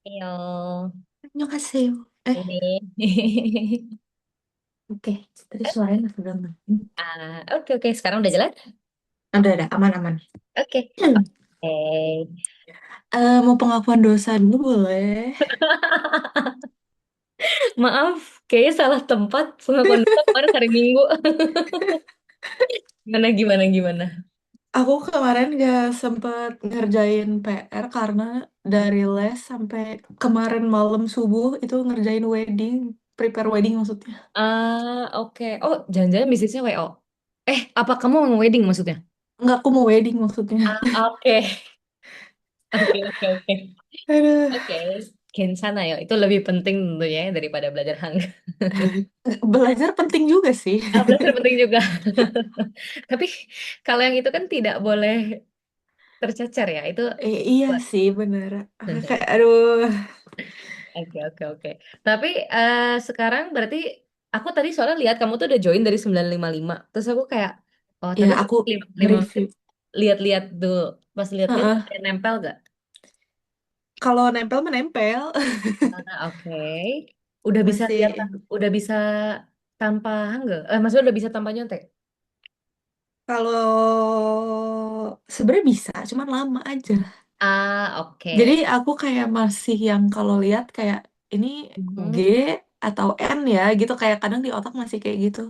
Ayo, Annyeonghaseyo. ini. Oke. Tadi suaranya agak ganggu. Oke, oke. Sekarang udah jelas? Ada, aman-aman. Oke. Oke. Mau pengakuan dosa dulu boleh? Maaf, kayaknya salah tempat. Pengakuan dosa kemarin hari Minggu. Gimana, gimana, gimana? Aku kemarin gak sempet ngerjain PR karena dari les sampai kemarin malam subuh itu ngerjain wedding, prepare wedding maksudnya. Oke. Oh, jangan-jangan bisnisnya WO. Apa kamu mau wedding maksudnya? Nggak, aku mau wedding maksudnya. Oke. Oke, oke, oke. Aduh. Oke. Kensana ya, itu lebih penting tentunya ya daripada belajar Hangga. Belajar penting juga sih. Belajar penting juga. Tapi kalau yang itu kan tidak boleh tercecer ya, itu. Iya sih bener. Kayak aduh. Oke, oke, oke. Tapi sekarang berarti aku tadi soalnya lihat kamu tuh udah join dari 955. Terus aku kayak, oh Ya tapi aku lima nge-review. menit lihat-lihat dulu. Pas lihat-lihat Heeh. ada nempel gak? Kalau nempel menempel. Oke. Udah bisa lihat, Masih. udah bisa tanpa hangga. Maksudnya udah bisa tanpa nyontek. Kalau sebenarnya bisa, cuman lama aja. Jadi Oke. aku kayak masih yang kalau lihat kayak ini G Mhm. atau N ya gitu, kayak kadang di otak masih kayak gitu.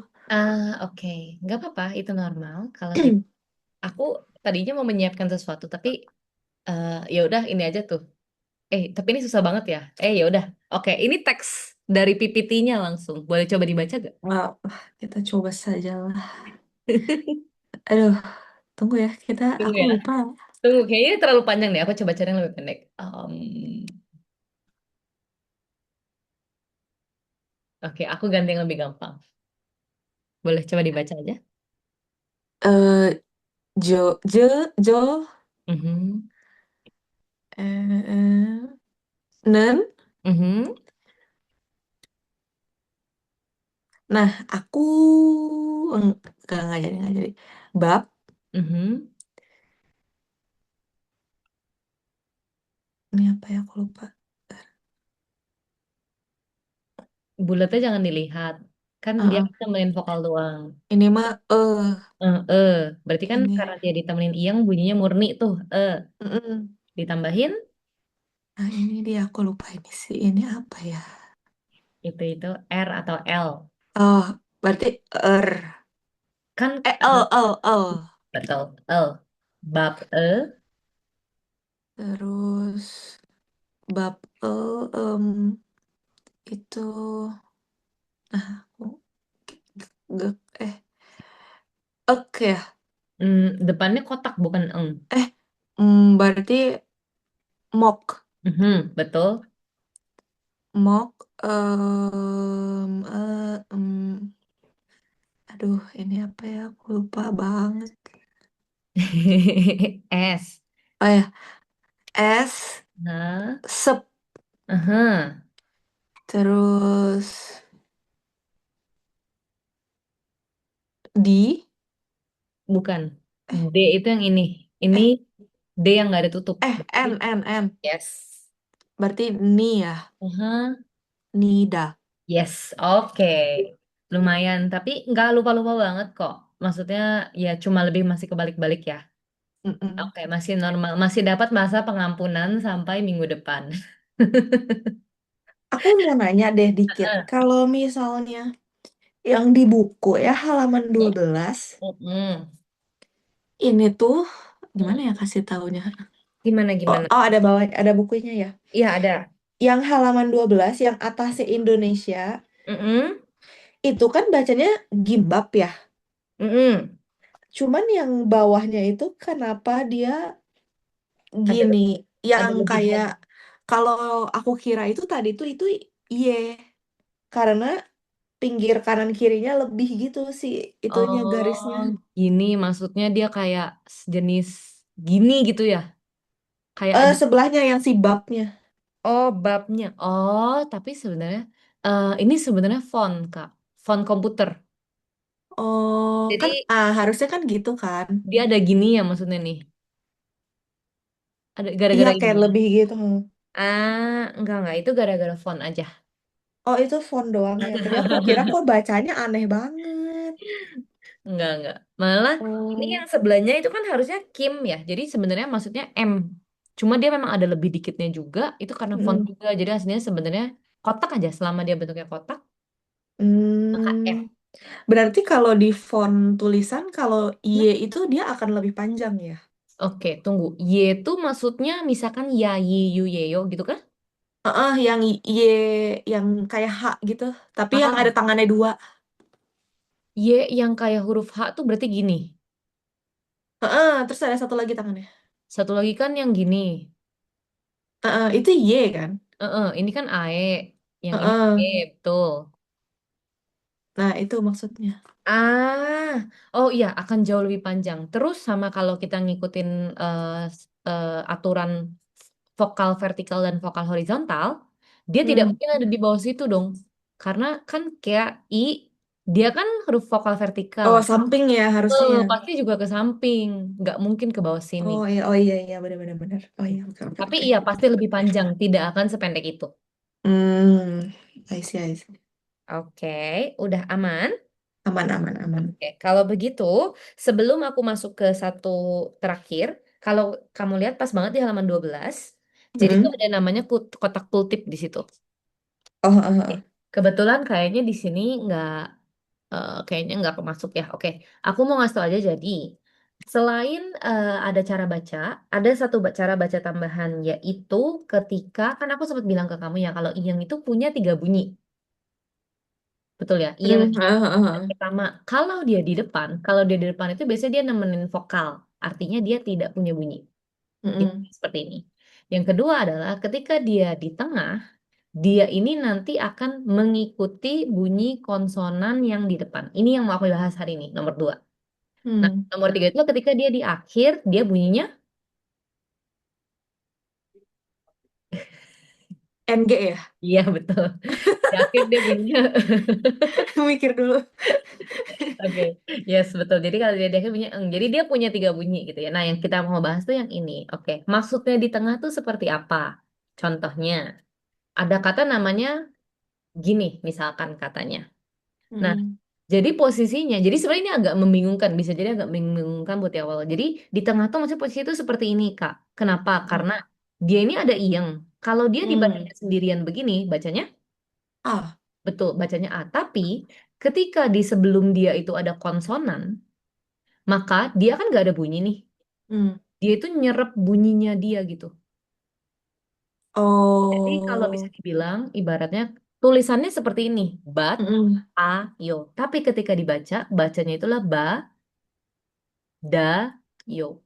Oke. Nggak apa-apa, itu normal. Kalau gitu, aku tadinya mau menyiapkan sesuatu, tapi ya udah ini aja tuh. Tapi ini susah banget ya. Ya udah. Oke, ini teks dari PPT-nya langsung. Boleh coba dibaca gak? Nggak, kita coba saja lah. Aduh, tunggu ya, Tunggu aku ya. lupa. Tunggu, kayaknya ini terlalu panjang deh. Aku coba cari yang lebih pendek. Oke, aku ganti yang lebih gampang. Boleh coba dibaca aja. Eh, jo, Mhm. nen. Mhm. Nah, aku nggak jadi. Bab, Mhm. ini apa ya, aku lupa. Bulatnya jangan dilihat. Kan dia Heeh. kan temenin vokal doang. Ini mah Berarti kan ini. karena dia ditemenin iyang bunyinya murni tuh. Mm-mm. Ditambahin Nah, ini dia aku lupa ini sih. Ini apa ya? itu R atau L. Oh, berarti er. Kan L. betul. L. Bab Terus bab itu aku gak oke ya. Depannya kotak bukan eng. Eh, berarti mok. Betul. Mok aduh, ini apa ya? Aku lupa banget. S. Oh ya, S Nah, sep. aha. Terus di Bukan. eh D itu yang ini. Ini eh D yang nggak ada tutup. Berarti N. yes. Berarti ni ya, Aha. nida. Yes. Oke. Lumayan. Tapi nggak lupa-lupa banget kok. Maksudnya ya cuma lebih masih kebalik-balik ya. Mm-mm. Oke, masih normal. Masih dapat masa pengampunan sampai minggu depan. Aku mau nanya deh dikit. Kalau misalnya yang di buku ya halaman 12 Mm-mm. ini tuh gimana Mm. ya kasih taunya? Gimana Oh, gimana? oh ada bawah, ada bukunya ya. Iya ada. Yang halaman 12 yang atasnya Indonesia Mm-mm. itu kan bacanya gimbap ya. Mm-mm. Cuman yang bawahnya itu kenapa dia Ada gini? ada Yang lebihan. kayak kalau aku kira itu tadi tuh itu iye karena pinggir kanan kirinya lebih gitu sih itunya garisnya. Oh, gini maksudnya dia kayak sejenis gini gitu ya. Kayak ada Sebelahnya yang si babnya. babnya. Oh, tapi sebenarnya ini sebenarnya font, Kak. Font komputer. Oh, kan Jadi harusnya kan gitu kan. dia ada gini ya maksudnya nih. Ada Iya gara-gara kayak ini. lebih gitu. Enggak, itu gara-gara font aja. Oh, itu font doang ya. Tadi aku kira kok bacanya aneh banget. Enggak. Malah ini Oh, yang sebelahnya itu kan harusnya Kim ya. Jadi sebenarnya maksudnya M. Cuma dia memang ada lebih dikitnya juga. Itu karena font mm, juga. Jadi aslinya sebenarnya kotak aja. Selama dia bentuknya kotak, maka M. hmm. Berarti kalau di font tulisan, kalau Y itu dia akan lebih panjang ya? Oke, tunggu. Y itu maksudnya misalkan ya, y, yu, ye, yo gitu kan? Yang Y, yang kayak H gitu. Tapi yang Ah, ada tangannya dua. Y yang kayak huruf H tuh berarti gini. Terus ada satu lagi tangannya. Satu lagi kan yang gini. Itu Y kan? Ini kan AE. Yang ini Heeh. E, betul. Nah, itu maksudnya. Ah, oh iya akan jauh lebih panjang. Terus sama kalau kita ngikutin aturan vokal vertikal dan vokal horizontal, dia tidak Hmm. mungkin ada di bawah situ dong. Karena kan kayak I, dia kan huruf vokal vertikal. Oh, samping ya harusnya ya. Pasti juga ke samping, nggak mungkin ke bawah sini. Oh iya benar benar. Oh iya, oke oke Tapi oke. iya pasti lebih panjang, tidak akan sependek itu. I see, I see. Oke, udah aman. Aman aman aman. Oke, kalau begitu, sebelum aku masuk ke satu terakhir, kalau kamu lihat pas banget di halaman 12, jadi tuh Mm-mm. ada namanya kotak tooltip di situ. Oh, Oke. Kebetulan kayaknya di sini kayaknya nggak kemasuk ya. Oke, aku mau ngasih tau aja jadi, selain ada cara baca, ada satu cara baca tambahan yaitu ketika, kan aku sempat bilang ke kamu ya kalau iyeng itu punya 3 bunyi. Betul ya? Iyeng pertama, kalau dia di depan itu biasanya dia nemenin vokal. Artinya dia tidak punya bunyi. Itu Mm-mm. seperti ini. Yang kedua adalah ketika dia di tengah, dia ini nanti akan mengikuti bunyi konsonan yang di depan. Ini yang mau aku bahas hari ini, nomor 2. Nah, Hmm. nomor 3 itu ketika dia di akhir, dia bunyinya, NG ya. iya betul. Di akhir dia bunyinya, Mikir dulu. oke, yes betul. Jadi kalau dia di akhir bunyinya eng. Jadi dia punya 3 bunyi gitu ya. Nah, yang kita mau bahas tuh yang ini. Oke, maksudnya di tengah tuh seperti apa? Contohnya, ada kata namanya gini, misalkan katanya. Nah, Mm-mm. jadi posisinya, jadi sebenarnya ini agak membingungkan, bisa jadi agak membingungkan buat di awal. Jadi di tengah tuh maksudnya posisi itu seperti ini, Kak. Kenapa? Karena dia ini ada iyeng. Kalau dia Hmm. dibacanya sendirian begini, bacanya Ah. betul, bacanya A. Tapi ketika di sebelum dia itu ada konsonan, maka dia kan nggak ada bunyi nih. Hmm. Dia itu nyerap bunyinya dia gitu. Jadi kalau bisa Oh. dibilang, ibaratnya tulisannya seperti ini, bat, Mm-mm. a, yo. Tapi ketika dibaca, bacanya itulah ba, da, yo.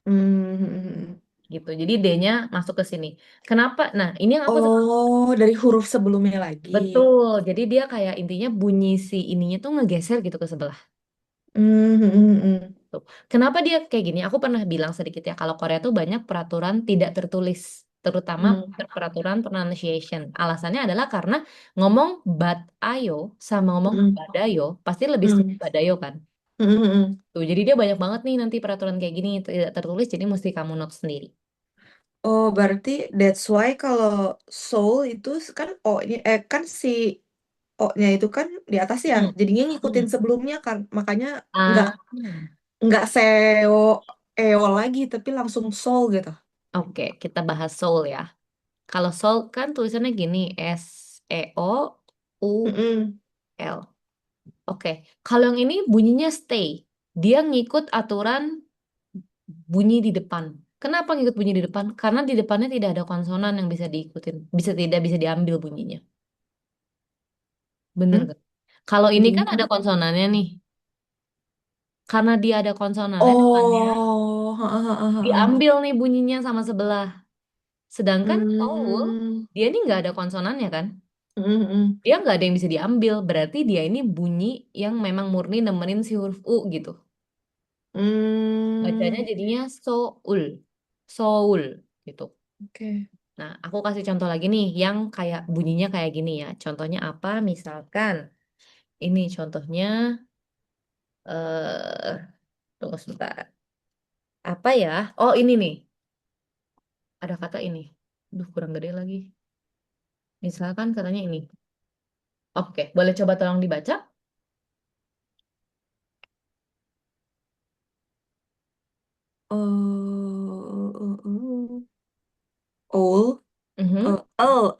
Hmm. Gitu. Jadi D-nya masuk ke sini. Kenapa? Nah, ini yang aku suka. Oh, dari huruf sebelumnya lagi. Betul. Jadi dia kayak intinya bunyi si ininya tuh ngegeser gitu ke sebelah. Tuh. Kenapa dia kayak gini? Aku pernah bilang sedikit ya, kalau Korea tuh banyak peraturan tidak tertulis, terutama peraturan pronunciation. Alasannya adalah karena ngomong bad ayo sama ngomong badayo pasti lebih setuju badayo kan. Tuh, jadi dia banyak banget nih nanti peraturan kayak gini tidak tertulis, jadi mesti kamu note sendiri. Oh, berarti that's why kalau soul itu kan O-nya, kan si O-nya itu kan di atas ya. Hmm. Jadinya ngikutin Hmm. sebelumnya kan. Makanya nggak Ah. nggak seo eo lagi, tapi langsung soul gitu. Oke, kita bahas soul ya. Kalau soul kan tulisannya gini, SEOUL. Mm-mm. Oke, kalau yang ini bunyinya stay. Dia ngikut aturan bunyi di depan. Kenapa ngikut bunyi di depan? Karena di depannya tidak ada konsonan yang bisa diikutin. Tidak bisa diambil bunyinya. Bener Hmm? gak? Kalau ini kan ada Gimana? konsonannya nih. Karena dia ada konsonannya depannya, Oh, ha, ha, ha, ha, ha. diambil nih bunyinya sama sebelah. Sedangkan soul, Hmm, dia ini nggak ada konsonannya kan? mm. Dia nggak ada yang bisa diambil. Berarti dia ini bunyi yang memang murni nemenin si huruf U gitu. Bacanya Hmm, jadinya soul. Soul gitu. oke. Nah, aku kasih contoh lagi nih yang kayak bunyinya kayak gini ya. Contohnya apa? Misalkan ini contohnya tunggu sebentar. Apa ya? Oh, ini nih. ada kata ini. Duh, kurang gede lagi. Misalkan katanya ini. Oke, boleh coba tolong dibaca? Owl, Mhm. Bukan owl,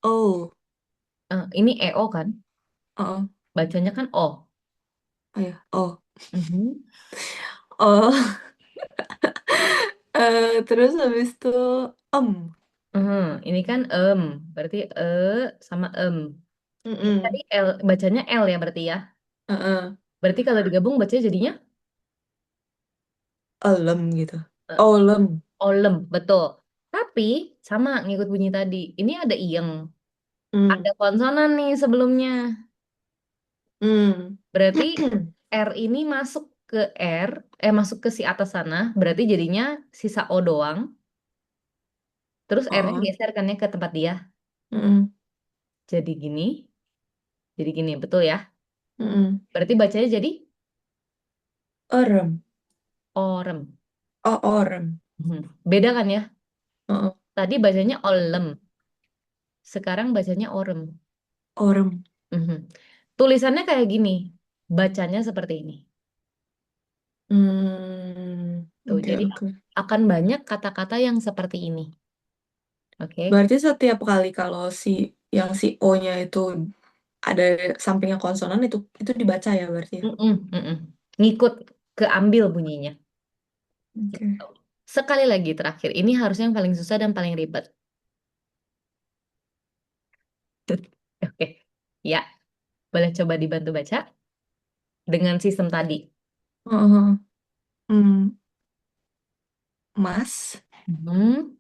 owl. ini EO kan? Oh, Bacanya kan O. oh ya, oh, Mhm. oh. Terus habis itu em. Mhm. Ini kan berarti sama Ini tadi Mm-mm. L, bacanya L ya berarti ya. Heeh. Berarti kalau digabung bacanya jadinya Elem gitu. eh, Olem. olem, betul. Tapi sama ngikut bunyi tadi. Ini ada iyeng, Hmm. ada konsonan nih sebelumnya. Hmm. Berarti R ini masuk ke R, masuk ke si atas sana, berarti jadinya sisa O doang. Terus R-nya Oh. geser kan ya ke tempat dia. Mm-mm. Jadi gini, betul ya. Mm-mm. Berarti bacanya jadi Orem. orem. Oh, orem. Mhm. Beda kan ya? Oh, Tadi bacanya olem, sekarang bacanya orem. orem. Mhm. Tulisannya kayak gini, bacanya seperti ini. Hmm. Tuh, Oke, jadi oke. akan banyak kata-kata yang seperti ini. Oke. Berarti setiap kali kalau yang si O-nya itu ada sampingnya konsonan itu dibaca ya berarti ya. Mm-mm, mm-mm. Ngikut keambil bunyinya. Oke. Gitu. Sekali lagi terakhir, ini harusnya yang paling susah dan paling ribet. Oke. Ya, boleh coba dibantu baca dengan sistem tadi. Heeh. Hmm. Mas. Mhm.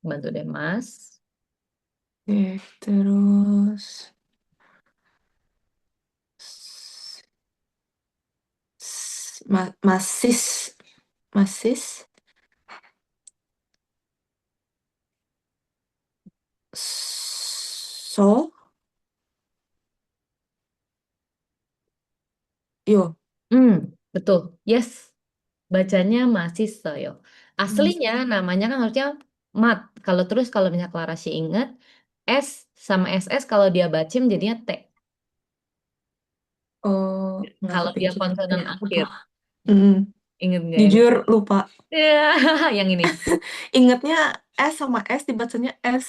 Bantu deh, Mas. Oke, terus masis, masis, so, yo, Hmm, betul. Yes. Bacanya masih soyo. Aslinya masis. namanya kan harusnya mat. Kalau misalnya Clara Syi ingat, S sama SS kalau dia bacem jadinya T. Oh, nggak Kalau dia konsonan kepikiran. Lupa. akhir. Mm, Ingat nggak ini? jujur lupa. Ya, yang ini. Ingatnya S sama S dibacanya S.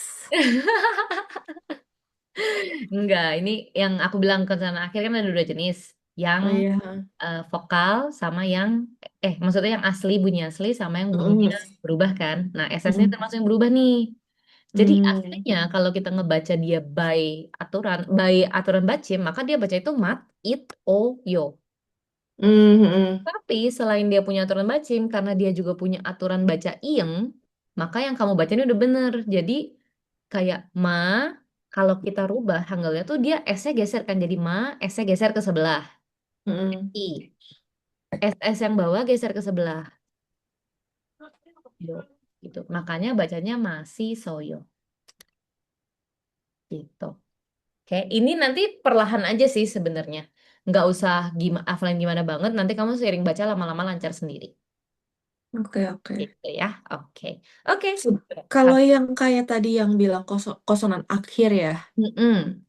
Enggak, ini yang aku bilang konsonan akhir kan ada dua jenis. Yang Oh iya. vokal sama yang maksudnya yang asli bunyi asli sama yang bunyinya Mm, berubah kan. Nah, SS ini mm, termasuk yang berubah nih. Jadi mm, aslinya kalau kita ngebaca dia by aturan bacem, maka dia baca itu mat, it, o, yo. mm, mm, Tapi selain dia punya aturan bacem, karena dia juga punya aturan baca iyeng, maka yang kamu baca ini udah bener. Jadi kayak ma, kalau kita rubah hanggalnya tuh dia S-nya geser kan jadi ma, S-nya geser ke sebelah. mm. I. SS yang bawah geser ke sebelah. Yo. Gitu. Makanya bacanya masih soyo. Gitu. Oke, ini nanti perlahan aja sih sebenarnya. Nggak usah hafalin gimana banget. Nanti kamu sering baca lama-lama lancar sendiri. Oke, oke. Gitu ya. Oke. Oke. Kalau yang kayak tadi yang bilang kosonan akhir ya, Mm-mm.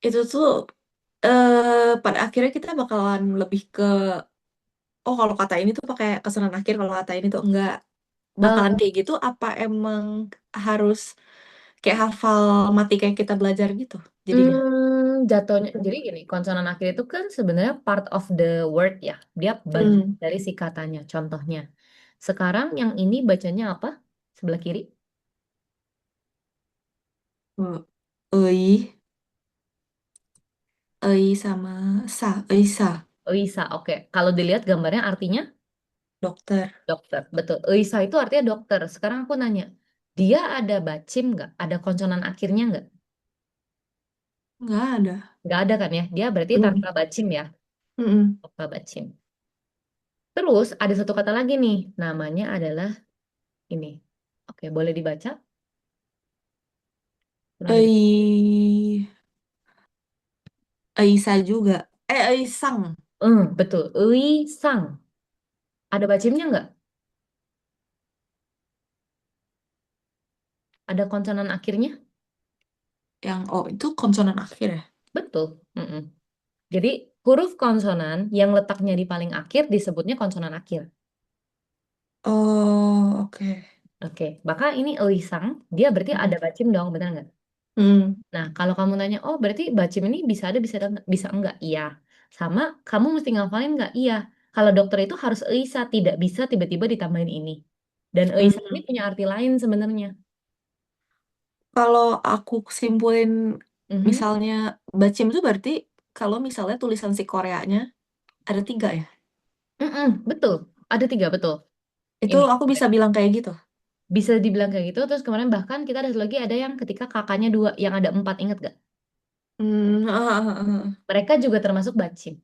itu tuh pada akhirnya kita bakalan lebih ke, oh kalau kata ini tuh pakai kosonan akhir, kalau kata ini tuh enggak. Bakalan Eh, kayak gitu apa emang harus kayak hafal mati kayak kita belajar gitu jadinya? jatuhnya. Jadi gini, konsonan akhir itu kan sebenarnya part of the word ya. Dia bagian Hmm. dari si katanya. Contohnya. Sekarang yang ini bacanya apa? Sebelah kiri. Oh, Ei, ei sama sa, ei sa, Eisa. Oke. Kalau dilihat gambarnya artinya dokter. dokter. Betul. Eisa itu artinya dokter. Sekarang aku nanya. Dia ada bacim nggak? Ada konsonan akhirnya nggak? Nggak ada. Nggak ada kan ya? Dia berarti Hmm. tanpa bacim ya. Mm-mm. Tanpa bacim. Terus ada satu kata lagi nih. Namanya adalah ini. Oke, boleh dibaca? Kurang gede. Ei, ei sa juga. Ei sang. Betul. Eui sang. Ada bacimnya nggak? ada konsonan akhirnya. Yang oh itu konsonan akhir ya? Betul. Mm-mm. Jadi huruf konsonan yang letaknya di paling akhir disebutnya konsonan akhir. Oh, oke. Oke, maka ini elisang, dia berarti ada Hmm. bacim dong, benar nggak? Hmm. Nah, kalau kamu nanya, oh berarti bacim ini bisa ada, bisa enggak? Iya. Sama, kamu mesti ngafalin nggak? Iya. Kalau dokter itu harus elisa, tidak bisa tiba-tiba ditambahin ini. Dan elisa ini Hmm. punya arti lain sebenarnya. Kalau aku simpulin, Mhm. misalnya bacim itu berarti kalau misalnya tulisan si Koreanya ada tiga ya? Mm-mm, betul, ada tiga betul. Itu Ini aku bisa bilang kayak gitu. bisa dibilang kayak gitu. Terus kemarin bahkan kita ada satu lagi ada yang ketika kakaknya dua, yang ada empat, inget gak? Hmm, Mereka juga termasuk bacim.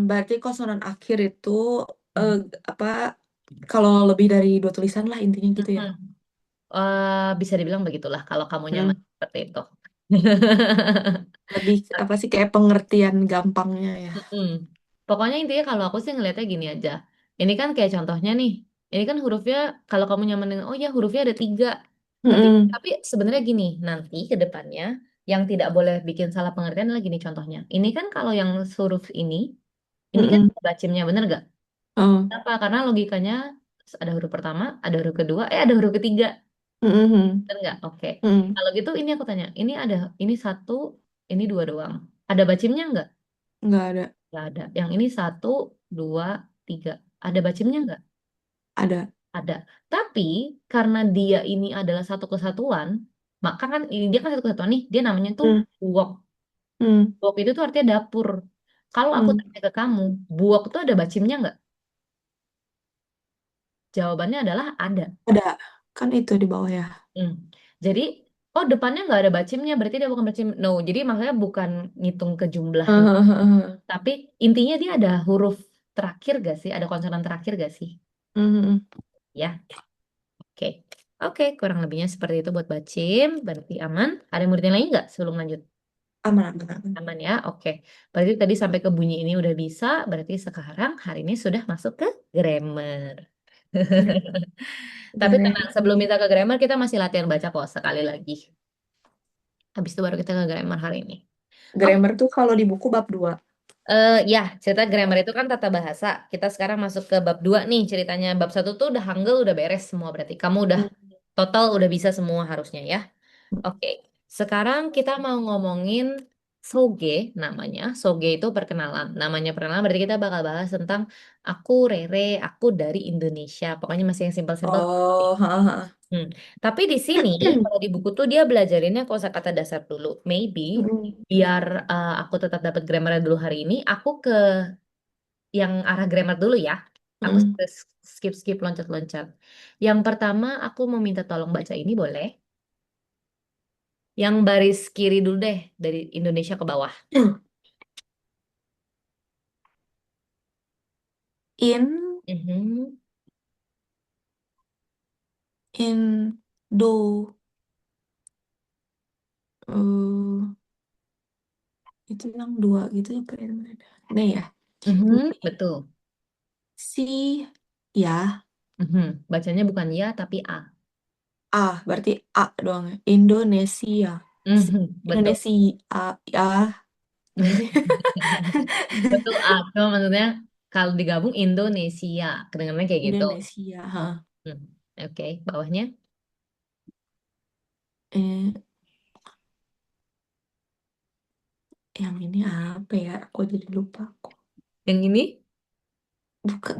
berarti konsonan akhir itu eh, Mhm. apa? Kalau lebih dari dua tulisan lah intinya gitu ya. Mm-mm. Bisa dibilang begitulah kalau kamu nyaman Hmm, seperti itu. lebih apa sih kayak pengertian gampangnya ya. Mm-mm. Pokoknya intinya kalau aku sih ngeliatnya gini aja. Ini kan kayak contohnya nih. Ini kan hurufnya kalau kamu nyaman dengan oh ya hurufnya ada tiga. Hmm, Tapi sebenarnya gini, nanti ke depannya yang tidak boleh bikin salah pengertian adalah gini contohnya. Ini kan kalau yang huruf ini kan hmm, bacimnya bener gak? oh, Kenapa? Karena logikanya ada huruf pertama, ada huruf kedua, ada huruf ketiga. hmm, Bener nggak? Oke. hmm. Kalau gitu ini aku tanya, ini satu, ini dua doang. Ada bacimnya nggak? Nggak ada, Nggak ada. Yang ini satu, dua, tiga. Ada bacimnya nggak? ada. Ada. Tapi karena dia ini adalah satu kesatuan, maka kan ini dia kan satu kesatuan nih, dia namanya tuh Hmm, wok. hmm, Wok itu tuh artinya dapur. Kalau aku hmm. tanya ke kamu, buok tuh ada bacimnya nggak? Jawabannya adalah ada. Ada, kan itu di bawah ya. Hmm. Jadi, oh depannya nggak ada bacimnya, berarti dia bukan bacim. No, jadi makanya bukan ngitung ke jumlahnya. Tapi intinya dia ada huruf terakhir gak sih? Ada konsonan terakhir gak sih? Hmm. Ya, oke. Oke, kurang lebihnya seperti itu buat bacim. Berarti aman. Ada yang mau ditanyain lagi nggak sebelum lanjut? Aman, aman, aman. Aman ya, oke. Berarti tadi sampai ke bunyi ini udah bisa. Berarti sekarang hari ini sudah masuk ke grammar. Gra- Tapi tenang, sebelum Grammar. kita ke grammar, kita masih latihan baca kok sekali lagi. Habis itu baru kita ke grammar hari ini. Oke, Grammar tuh kalau di buku bab 2. ya cerita grammar itu kan tata bahasa. Kita sekarang masuk ke bab 2 nih ceritanya. Bab satu tuh udah Hangul, udah beres semua berarti. Kamu udah total udah bisa semua harusnya ya. Oke, sekarang kita mau ngomongin soge namanya. Soge itu perkenalan. Namanya perkenalan berarti kita bakal bahas tentang aku Rere, aku dari Indonesia. Pokoknya masih yang simpel-simpel. Oh, Hmm. Tapi di sini, kalau di buku tuh dia belajarinnya kosakata dasar dulu. Maybe biar aku tetap dapat grammarnya dulu hari ini, aku ke yang arah grammar dulu ya. Aku skip-skip loncat-loncat. Yang pertama, aku mau minta tolong baca ini boleh? Yang baris kiri dulu deh, dari Indonesia ke bawah. In, Mhm. in, do, eh, itu yang dua gitu apa ya namanya? Nih ya. Mhm, betul. Si, ya, Mhm. Bacanya bukan ya, tapi a. A, berarti A doang ya. Indonesia. Mhm, betul. Indonesia, ya, gimana sih? Betul a. Cuma maksudnya kalau digabung Indonesia, kedengarannya kayak gitu. Indonesia, ha. Hmm. Oke, bawahnya. Eh, yang ini apa ya? Aku jadi lupa. Yang ini Bukan,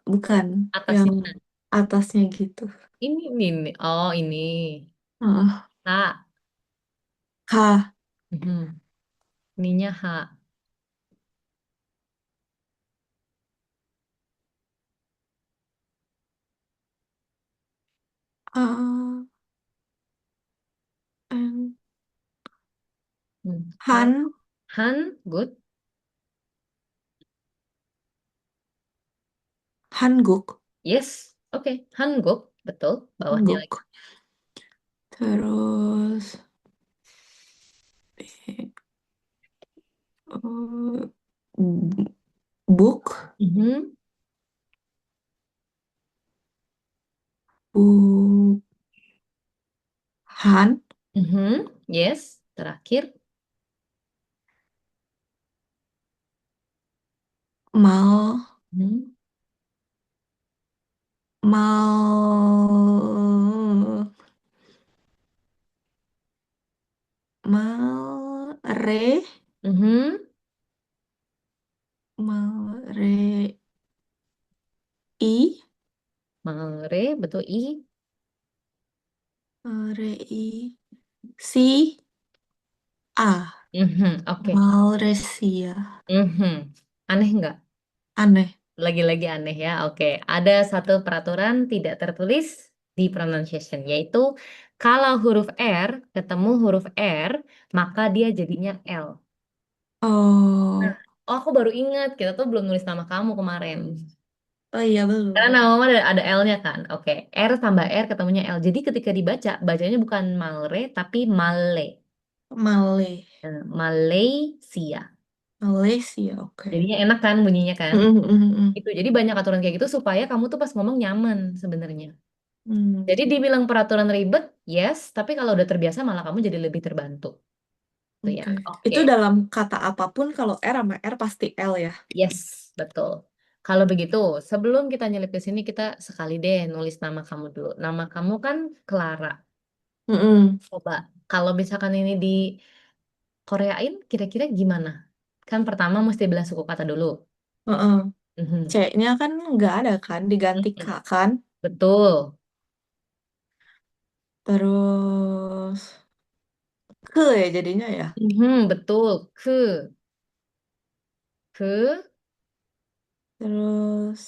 bukan. Yang atasnya. atasnya gitu. Ini. Oh, ini. Ah, H. H, Mhm. Ininya H. A, N, H. Han, Han, good. Hanguk, Yes. Oke, Hanguk. Betul. Bawahnya lagi. Hanguk. Terus, eh, book, Mhm. bu, Han, Mhm, yes. Terakhir. mal, Hmm. mal, mal, Mhm. mal, i, Mare, betul I. i, si, a, Mhm, oke. Malresia. Mhm. Aneh nggak? Aneh. Lagi-lagi aneh ya. Oke, ada satu peraturan tidak tertulis di pronunciation, yaitu kalau huruf R ketemu huruf R, maka dia jadinya L. Nah, Oh, oh aku baru ingat, kita tuh belum nulis nama kamu kemarin. oh iya Karena belum. nama mama ada L-nya kan. Oke, R tambah R ketemunya L. Jadi ketika dibaca, bacanya bukan Malre, tapi Male. Malay. Malaysia. Malaysia, oke. Jadinya enak kan bunyinya kan? Mm, mm, mm, mm. Itu jadi banyak aturan kayak gitu supaya kamu tuh pas ngomong nyaman sebenarnya. Hmm, Jadi dibilang peraturan ribet, yes, tapi kalau udah terbiasa malah kamu jadi lebih terbantu. Tuh ya. oke. Oke. Itu dalam kata apapun kalau R sama R pasti L ya. Yes, betul. Kalau begitu, sebelum kita nyelip ke sini, kita sekali deh nulis nama kamu dulu. Nama kamu kan Clara. Mm-mm. Coba, kalau misalkan ini di Koreain, kira-kira gimana? Kan pertama mesti bilang suku kata dulu. Heeh. Mhm. C-nya kan nggak ada kan, diganti K Mhm. kan. Betul. Terus ke ya jadinya ya. Mhm, betul. Ke, Terus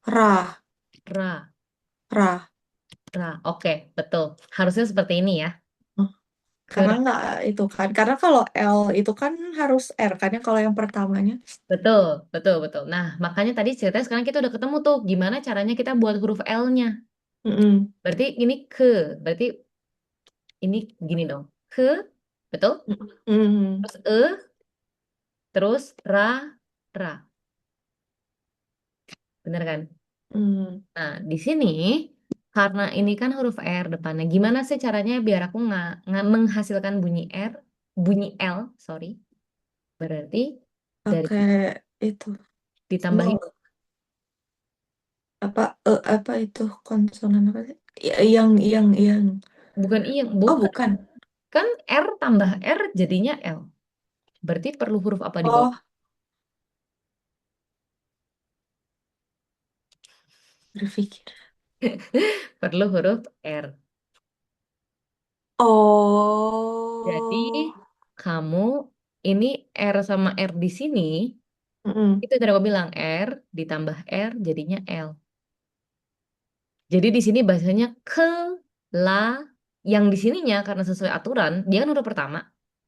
ra, ra, ra. ra. Oke, betul. Harusnya seperti ini ya. Oh, Ke, karena nggak itu kan. Karena kalau L itu kan harus R kan ya kalau yang pertamanya. betul, betul, betul. Nah, makanya tadi ceritanya sekarang kita udah ketemu tuh gimana caranya kita buat huruf L-nya. Mm-mm. Berarti ini ke, berarti ini gini dong. Ke, betul? Mm-mm. Terus terus ra. Bener kan? Mm. Nah, di sini karena ini kan huruf R depannya. Gimana sih caranya biar aku nggak menghasilkan bunyi R, bunyi L, sorry. Berarti dari Pakai itu ditambahin no apa apa itu konsonan apa sih? Ya, yang. bukan I yang Oh bukan. bukan. Kan R tambah R jadinya L. Berarti perlu huruf apa di bawah? Oh berpikir. Perlu huruf R. Jadi Oh. kamu ini R sama R di sini Mm-mm. itu yang tadi aku bilang R ditambah R jadinya L. Jadi di sini bahasanya ke la yang di sininya karena sesuai aturan dia kan huruf pertama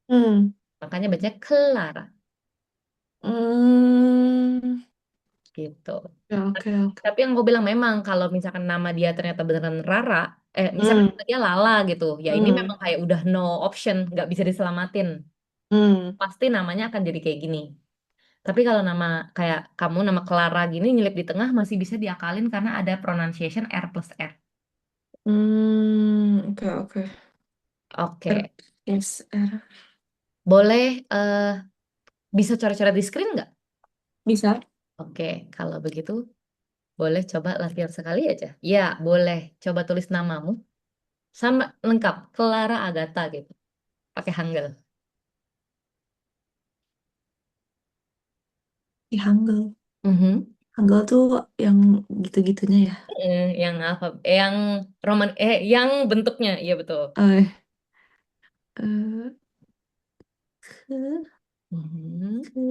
Hmm. makanya bacanya Clara Hmm. gitu. Ya, oke oke. Tapi yang gue bilang memang kalau misalkan nama dia ternyata beneran Rara, misalkan Hmm. nama dia Lala gitu, ya ini Hmm. memang kayak udah no option, nggak bisa diselamatin. Hmm. Pasti namanya akan jadi kayak gini. Tapi kalau nama kayak kamu nama Clara gini nyelip di tengah masih bisa diakalin karena ada pronunciation R plus R. Hmm. Oke oke. R Oke, yes R. boleh bisa coret-coret di screen nggak? Bisa. Oke, kalau begitu boleh coba latihan sekali aja. Ya, boleh. Coba tulis namamu sama lengkap Clara Agatha gitu. Pakai Hangul. Di Hangul. Mhm. Hangul tuh yang gitu-gitunya ya. Yang alfa, yang roman, yang bentuknya, iya betul. Eh, eh, ke, Mhm. ke,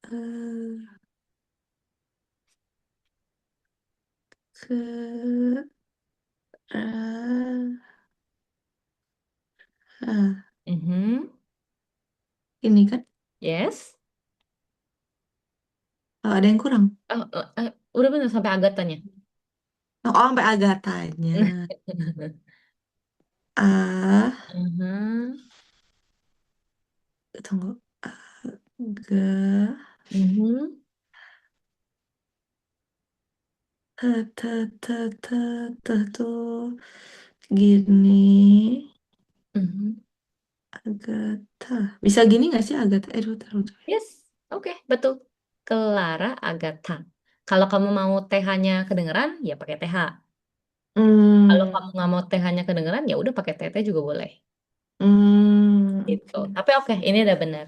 eh, ke, eh, ah, Mhm. ini kan. Yes. Oh, ada yang kurang. Udah bener sampai Agathanya. Oh, sampai Agathanya. Ah, Mhm. tunggu. Ga, Mhm. Te, te, te, te, te, tuh gini. Mhm. Agatha. Bisa gini nggak sih Agatha? Aduh, terlalu. Yes, oke, betul. Clara Agatha. Kalau kamu mau TH-nya kedengeran, ya pakai TH. Kalau Hmm, kamu nggak mau TH-nya kedengeran, ya udah pakai TT juga boleh. Gitu. oke. Tapi oke, ini udah benar.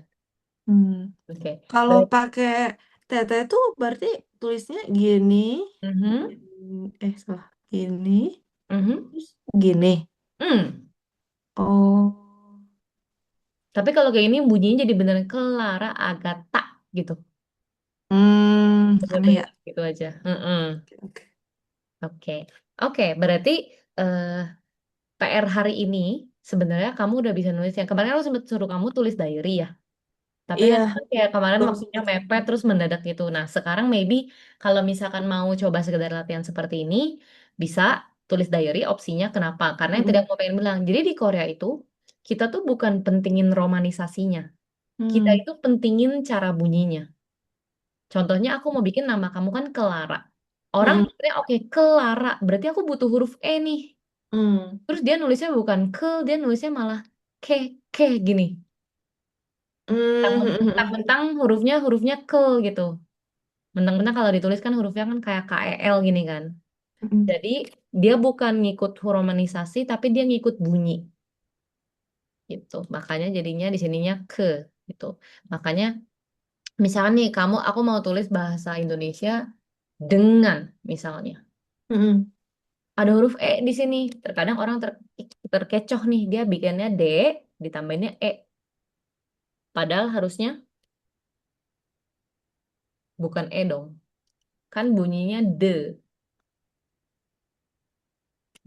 Hmm. Oke. Kalau Berarti, pakai TT tuh berarti tulisnya gini. mhm, Salah. Gini. mhm. Terus gini. Hmm. Oh. Tapi kalau kayak ini bunyinya jadi beneran Clara Agatha gitu. Aneh Bener-bener ya. gitu aja. Mm-mm. Oke, oke. Oke. Oke, berarti eh, PR hari ini sebenarnya kamu udah bisa nulis. Yang kemarin aku sempat suruh kamu tulis diary ya. Tapi Iya, kan kayak kemarin belum waktunya sempet. mepet terus mendadak gitu. Nah, sekarang maybe kalau misalkan mau coba sekedar latihan seperti ini, bisa tulis diary opsinya kenapa? Karena yang tadi Mm-mm. aku pengen bilang, jadi di Korea itu kita tuh bukan pentingin romanisasinya. Kita Hmm. itu pentingin cara bunyinya. Contohnya aku mau bikin nama kamu kan Clara. Orang Mm-mm. mikirnya oke Clara, berarti aku butuh huruf E nih. Hmm. Terus dia nulisnya bukan ke, dia nulisnya malah ke, gini. Hmm. Mentang-mentang hurufnya ke gitu. Mentang-mentang kalau ditulis kan hurufnya kan kayak KEL gini kan. Mm-mm. Jadi dia bukan ngikut romanisasi tapi dia ngikut bunyi gitu. Makanya jadinya di sininya ke gitu. Makanya misalkan nih kamu aku mau tulis bahasa Indonesia dengan misalnya Mm-mm. ada huruf E di sini. Terkadang orang terkecoh nih dia bikinnya D ditambahinnya E. Padahal harusnya bukan E dong. Kan bunyinya de.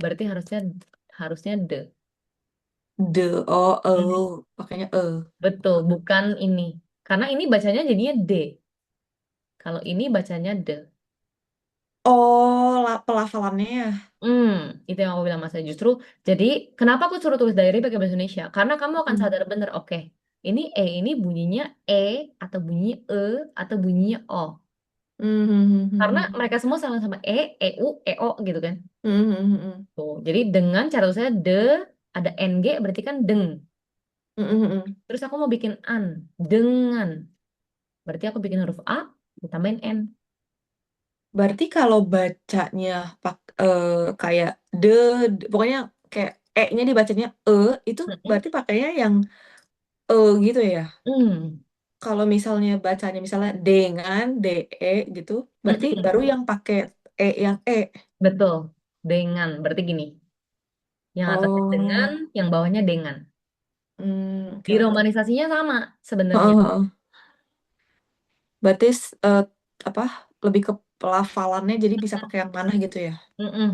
Berarti harusnya harusnya de. De, pakainya Betul, bukan ini. Karena ini bacanya jadinya D. Kalau ini bacanya D. Oh, pelafalannya ya. Hmm, itu yang aku bilang Mas. Justru, jadi kenapa aku suruh tulis diary pakai bahasa Indonesia? Karena kamu akan Hmm. sadar bener, oke, ini E ini bunyinya E atau bunyinya E atau bunyinya O. Hmm, hmm, hmm, Karena hmm, mereka semua sama-sama E, EU, EO gitu kan. hmm, hmm, hmm, Tuh, jadi dengan cara tulisnya de, ada NG berarti kan deng. hmm, hmm, hmm. Terus aku mau bikin an, dengan. Berarti aku bikin huruf A, ditambahin N. Berarti kalau bacanya kayak pokoknya kayak E-nya dibacanya itu Mm-mm. berarti pakainya yang gitu ya. Hmm. Kalau misalnya bacanya misalnya dengan DE gitu, berarti baru Mm-mm. yang pakai yang E. Betul, dengan. Berarti gini, yang atasnya dengan, Oh, yang bawahnya dengan. oke Di oke. romanisasinya sama sebenarnya. Heeh, heeh. Berarti apa lebih ke pelafalannya jadi bisa pakai yang mana gitu ya? Mm-mm.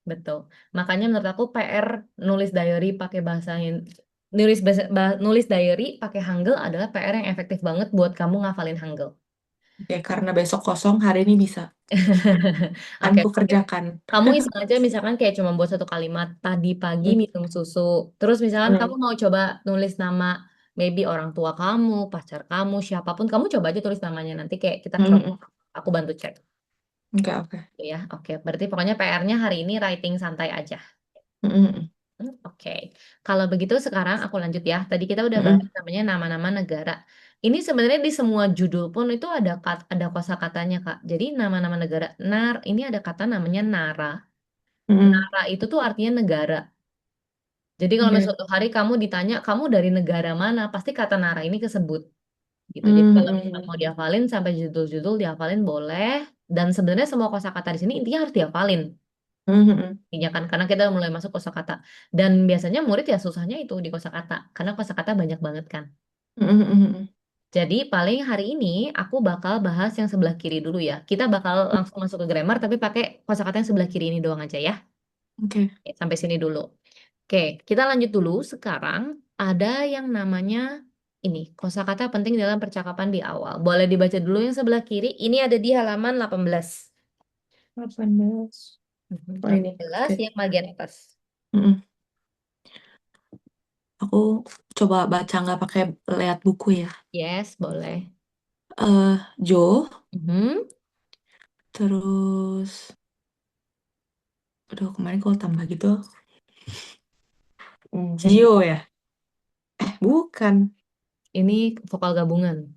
Betul. Makanya menurut aku PR nulis diary pakai nulis diary pakai Hangul adalah PR yang efektif banget buat kamu ngafalin Hangul. Oke, karena besok kosong, hari ini bisa. Akan Oke, ku oke. kerjakan. Kamu iseng aja misalkan kayak cuma buat satu kalimat tadi pagi Hmm, minum susu. Terus misalkan kamu hmm, mau coba nulis nama maybe orang tua kamu, pacar kamu, siapapun kamu coba aja tulis namanya nanti kayak kita hmm, crop. hmm. Aku bantu cek Oke oke. ya. Oke, berarti pokoknya PR-nya hari ini writing santai aja. Hmm, hmm, hmm. Oke. Kalau begitu sekarang aku lanjut ya. Tadi kita udah bahas Hmm, namanya nama-nama negara. Ini sebenarnya di semua judul pun itu ada kosakatanya, Kak. Jadi nama-nama negara. Ini ada kata namanya Nara. hmm. Nara itu tuh artinya negara. Jadi kalau misalnya Oke. suatu hari kamu ditanya kamu dari negara mana, pasti kata Nara ini kesebut gitu. Jadi Hmm, kalau hmm, misalnya hmm. mau dihafalin sampai judul-judul dihafalin boleh. Dan sebenarnya semua kosakata di sini intinya harus dihafalin. Hmm, hmm, hmm. Intinya kan karena kita udah mulai masuk kosakata. Dan biasanya murid ya susahnya itu di kosakata karena kosakata banyak banget kan. Hmm, hmm, hmm, hmm. Jadi paling hari ini aku bakal bahas yang sebelah kiri dulu ya. Kita bakal langsung masuk ke grammar tapi pakai kosakata yang sebelah kiri ini doang aja ya. Oke. Oke, sampai sini dulu. Oke, kita lanjut dulu. Sekarang ada yang namanya ini, kosakata penting dalam percakapan di awal. Boleh dibaca dulu yang sebelah kiri. Ini ada di halaman 18. 18. Oh ini. 18 Oke. yang bagian atas. Hmm, hmm. Aku coba baca nggak pakai lihat buku ya. Yes, boleh. Jo, Mhm. terus Aduh, kemarin kalau tambah gitu. Gio ya? Bukan. Ini vokal gabungan.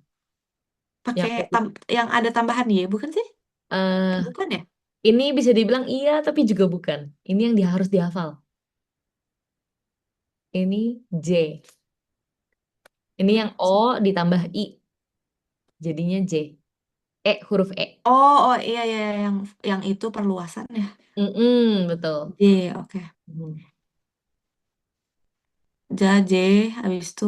Yang Pakai aku, yang ada tambahan Y, bukan sih? eh Bukan ya? ini bisa dibilang iya, tapi juga bukan. Ini yang harus dihafal. Ini J. Ini yang O ditambah I, jadinya J. Huruf E. Oh, oh iya, iya, iya, yang itu perluasan ya. Mm-mm, betul. J, oke. Mhm. Ja, J, habis itu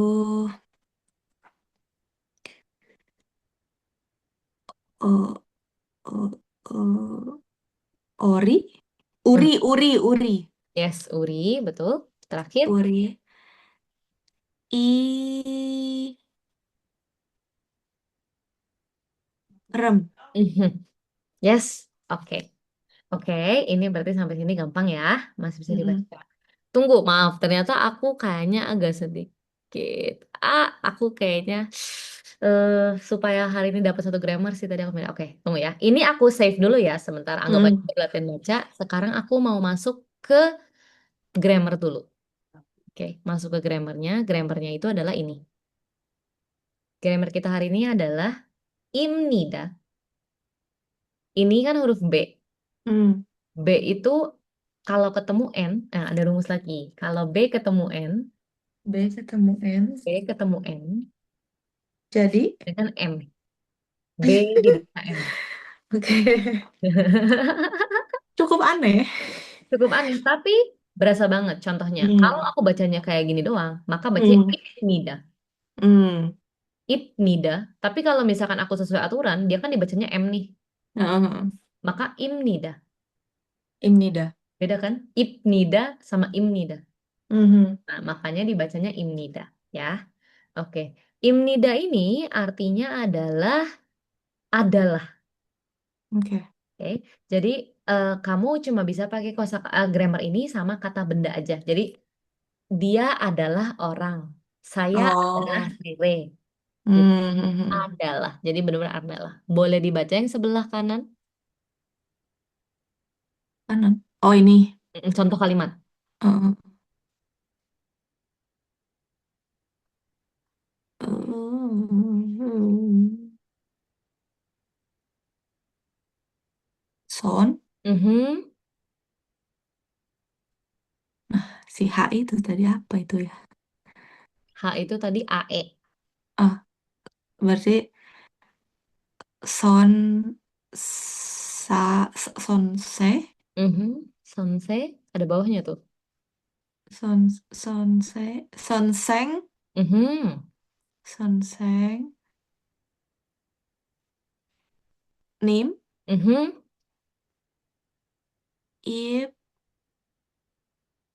eh eh eh, Ori, Hmm. Uri, Yes, Uri, betul. Terakhir. Uri, I, rem. Mhm. Yes, oke. Oke, ini berarti sampai sini gampang ya. Masih bisa Mm-mm. dibaca. Tunggu, maaf. Ternyata aku kayaknya agak sedikit. Aku kayaknya eh supaya hari ini dapat satu grammar sih tadi aku bilang. Oke, tunggu ya. Ini aku save dulu ya sebentar. Anggap aja Mm-mm. latihan baca. Sekarang aku mau masuk ke grammar dulu. Oke, masuk ke grammarnya. Grammarnya itu adalah ini. Grammar kita hari ini adalah imnida. Ini kan huruf B. Mm. B itu kalau ketemu N, ada rumus lagi. Kalau B ketemu N, B ketemu N. B ketemu N, Jadi, dengan M. B di depan M. oke. Cukup aneh. Cukup aneh, tapi berasa banget. Contohnya, kalau Hmm. aku bacanya kayak gini doang, maka bacanya Hmm. Ibnida. Hmm. Ibnida. Tapi kalau misalkan aku sesuai aturan, dia kan dibacanya M nih. Heeh. Maka Imnida. Ini dah. Beda kan? Ibnida sama Imnida. Mhm. Nah, makanya dibacanya Imnida. Ya. Oke. Imnida ini artinya adalah. Oke. Oke, jadi kamu cuma bisa pakai kosa grammar ini sama kata benda aja. Jadi dia adalah orang, saya adalah Oh. Rere. Jadi Mhm. adalah, jadi benar-benar adalah. Boleh dibaca yang sebelah kanan. Kanan. Oh ini. Contoh kalimat. Heeh. Son. Mhm. Si H itu tadi apa itu ya? H itu tadi AE. Ah, berarti son son se, Mhm. Sonse ada bawahnya tuh. son seng, Mhm. son seng, nim, Mhm. ip,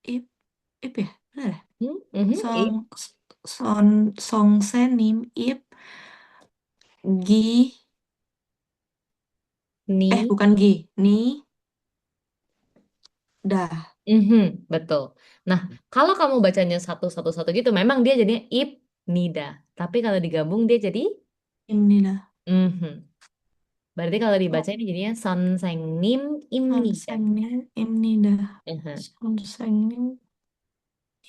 ip, ip ya? Benar ya? Mhm. Mhm. Song, song se, nim, ip, gi, Ni. bukan gi, ni, dah, Mhm. Betul. Nah, kalau kamu bacanya satu-satu-satu gitu, memang dia jadinya Ibnida. Tapi kalau digabung dia jadi ini dah. mhm. Berarti kalau Oh, dibaca ini jadinya Sonsengnim son Imnida. seng nim, ini dah. Mhm. Son seng nim,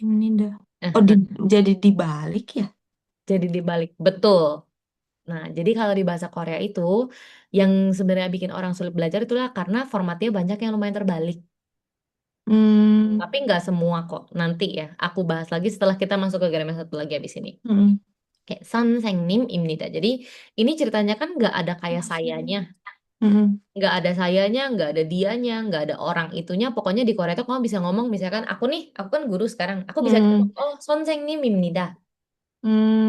ini dah. Oh, Mhm. jadi dibalik ya? Jadi dibalik. Betul. Nah, jadi kalau di bahasa Korea itu yang sebenarnya bikin orang sulit belajar itulah karena formatnya banyak yang lumayan terbalik. Hmm, Tapi nggak semua kok. Nanti ya, aku bahas lagi setelah kita masuk ke grammar satu lagi habis ini. hmm. Kayak Sonsengnim Imnida. Jadi ini ceritanya kan nggak ada kayak sayanya. Hmm, Nggak ada sayanya, nggak ada dianya, nggak ada orang itunya. Pokoknya di Korea tuh kamu bisa ngomong, misalkan aku nih, aku kan guru sekarang, aku bisa ngomong, hmm, oh sonseng nih mimnida.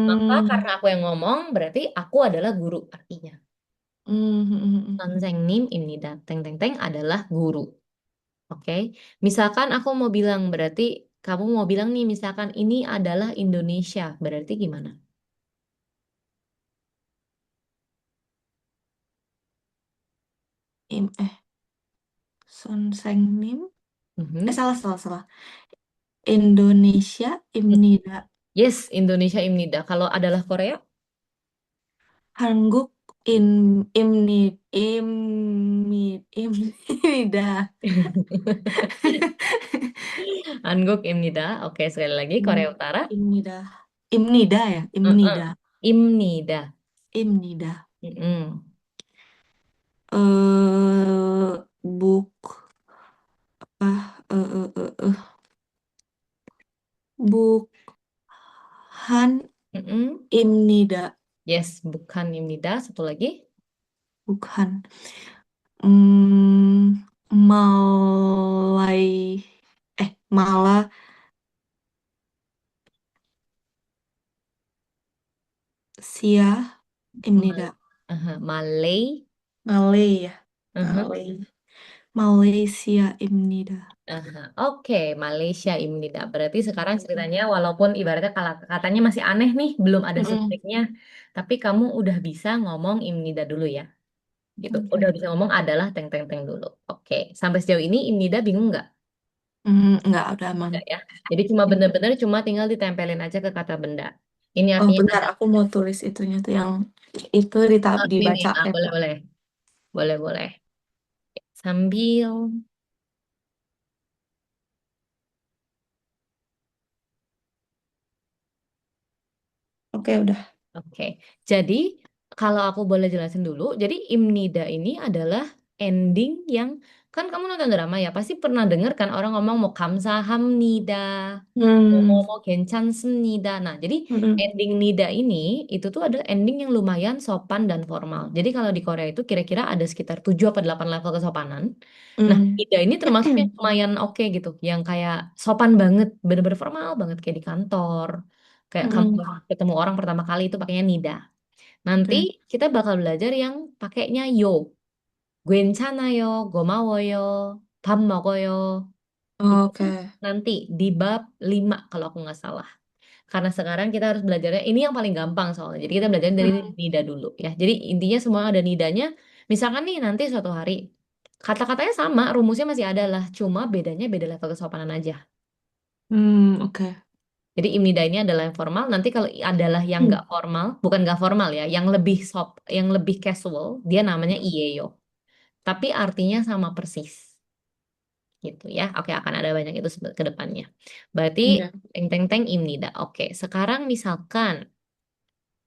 Maka hmm, karena aku yang ngomong, berarti aku adalah guru artinya. hmm. Sonseng nim imnida, teng teng teng adalah guru. Oke, misalkan aku mau bilang, berarti kamu mau bilang nih, misalkan ini adalah Indonesia, berarti gimana? Im, son seng nim. Mhm. Salah, salah, salah. Indonesia imnida. Yes, Indonesia imnida. Kalau adalah Korea, Hanguk In imnida. Angguk imnida. Oke, sekali lagi Korea Utara. Imnida. Imnida ya, Heeh. imnida. Imnida. Imnida. Mm-mm. Buk Bukhan Mm-mm. Imnida. Yes, bukan imnida. Satu lagi. Bukhan. Hmm, Malay. Malaysia Mal Imnida. Malay. Malay ya. Aha. Malay. Malaysia Imnida. Aha. Oke, Malaysia imnida. Berarti sekarang ceritanya walaupun ibaratnya katanya masih aneh nih, belum ada Mm-mm. subjeknya, tapi kamu udah bisa ngomong imnida dulu ya. Gitu. Udah Oke. bisa ngomong adalah teng teng teng dulu. Oke, sampai sejauh ini imnida bingung nggak? Enggak, udah aman. Nggak ya. Jadi cuma bener-bener cuma tinggal ditempelin aja ke kata benda. Ini Oh, artinya bentar, ada. aku mau tulis itunya tuh yang itu Ini, dibaca. boleh boleh boleh boleh. Sambil. Oke, udah. Oke, jadi kalau aku boleh jelasin dulu, jadi Imnida ini adalah ending yang kan kamu nonton drama ya, pasti pernah dengar kan orang ngomong mau kamsahamnida, Hmm. mau 괜찮습니다. Nah, jadi Mm-mm. ending nida ini itu tuh adalah ending yang lumayan sopan dan formal. Jadi kalau di Korea itu kira-kira ada sekitar 7 apa 8 level kesopanan. Nah, Hmm. nida ini termasuk yang lumayan oke gitu, yang kayak sopan banget, bener-bener formal banget kayak di kantor. Kayak kamu Mm-mm. ketemu orang pertama kali itu pakainya nida. Nanti Oke. kita bakal belajar yang pakainya yo. 괜찮아요, 고마워요, 밥 먹어요. Itu Oke. nanti di bab 5 kalau aku nggak salah. Karena sekarang kita harus belajarnya, ini yang paling gampang soalnya. Jadi kita belajar dari Mm. nida dulu ya. Jadi intinya semua ada nidanya. Misalkan nih nanti suatu hari, kata-katanya sama, rumusnya masih ada lah. Cuma bedanya beda level kesopanan aja. Oke. Jadi imnida ini adalah yang formal. Nanti kalau adalah yang Hmm. nggak formal, bukan nggak formal ya, yang lebih yang lebih casual, dia namanya iyeyo. Tapi artinya sama persis. Gitu ya. Oke, akan ada banyak itu ke depannya. Berarti Oke. teng teng teng imnida. Oke, sekarang misalkan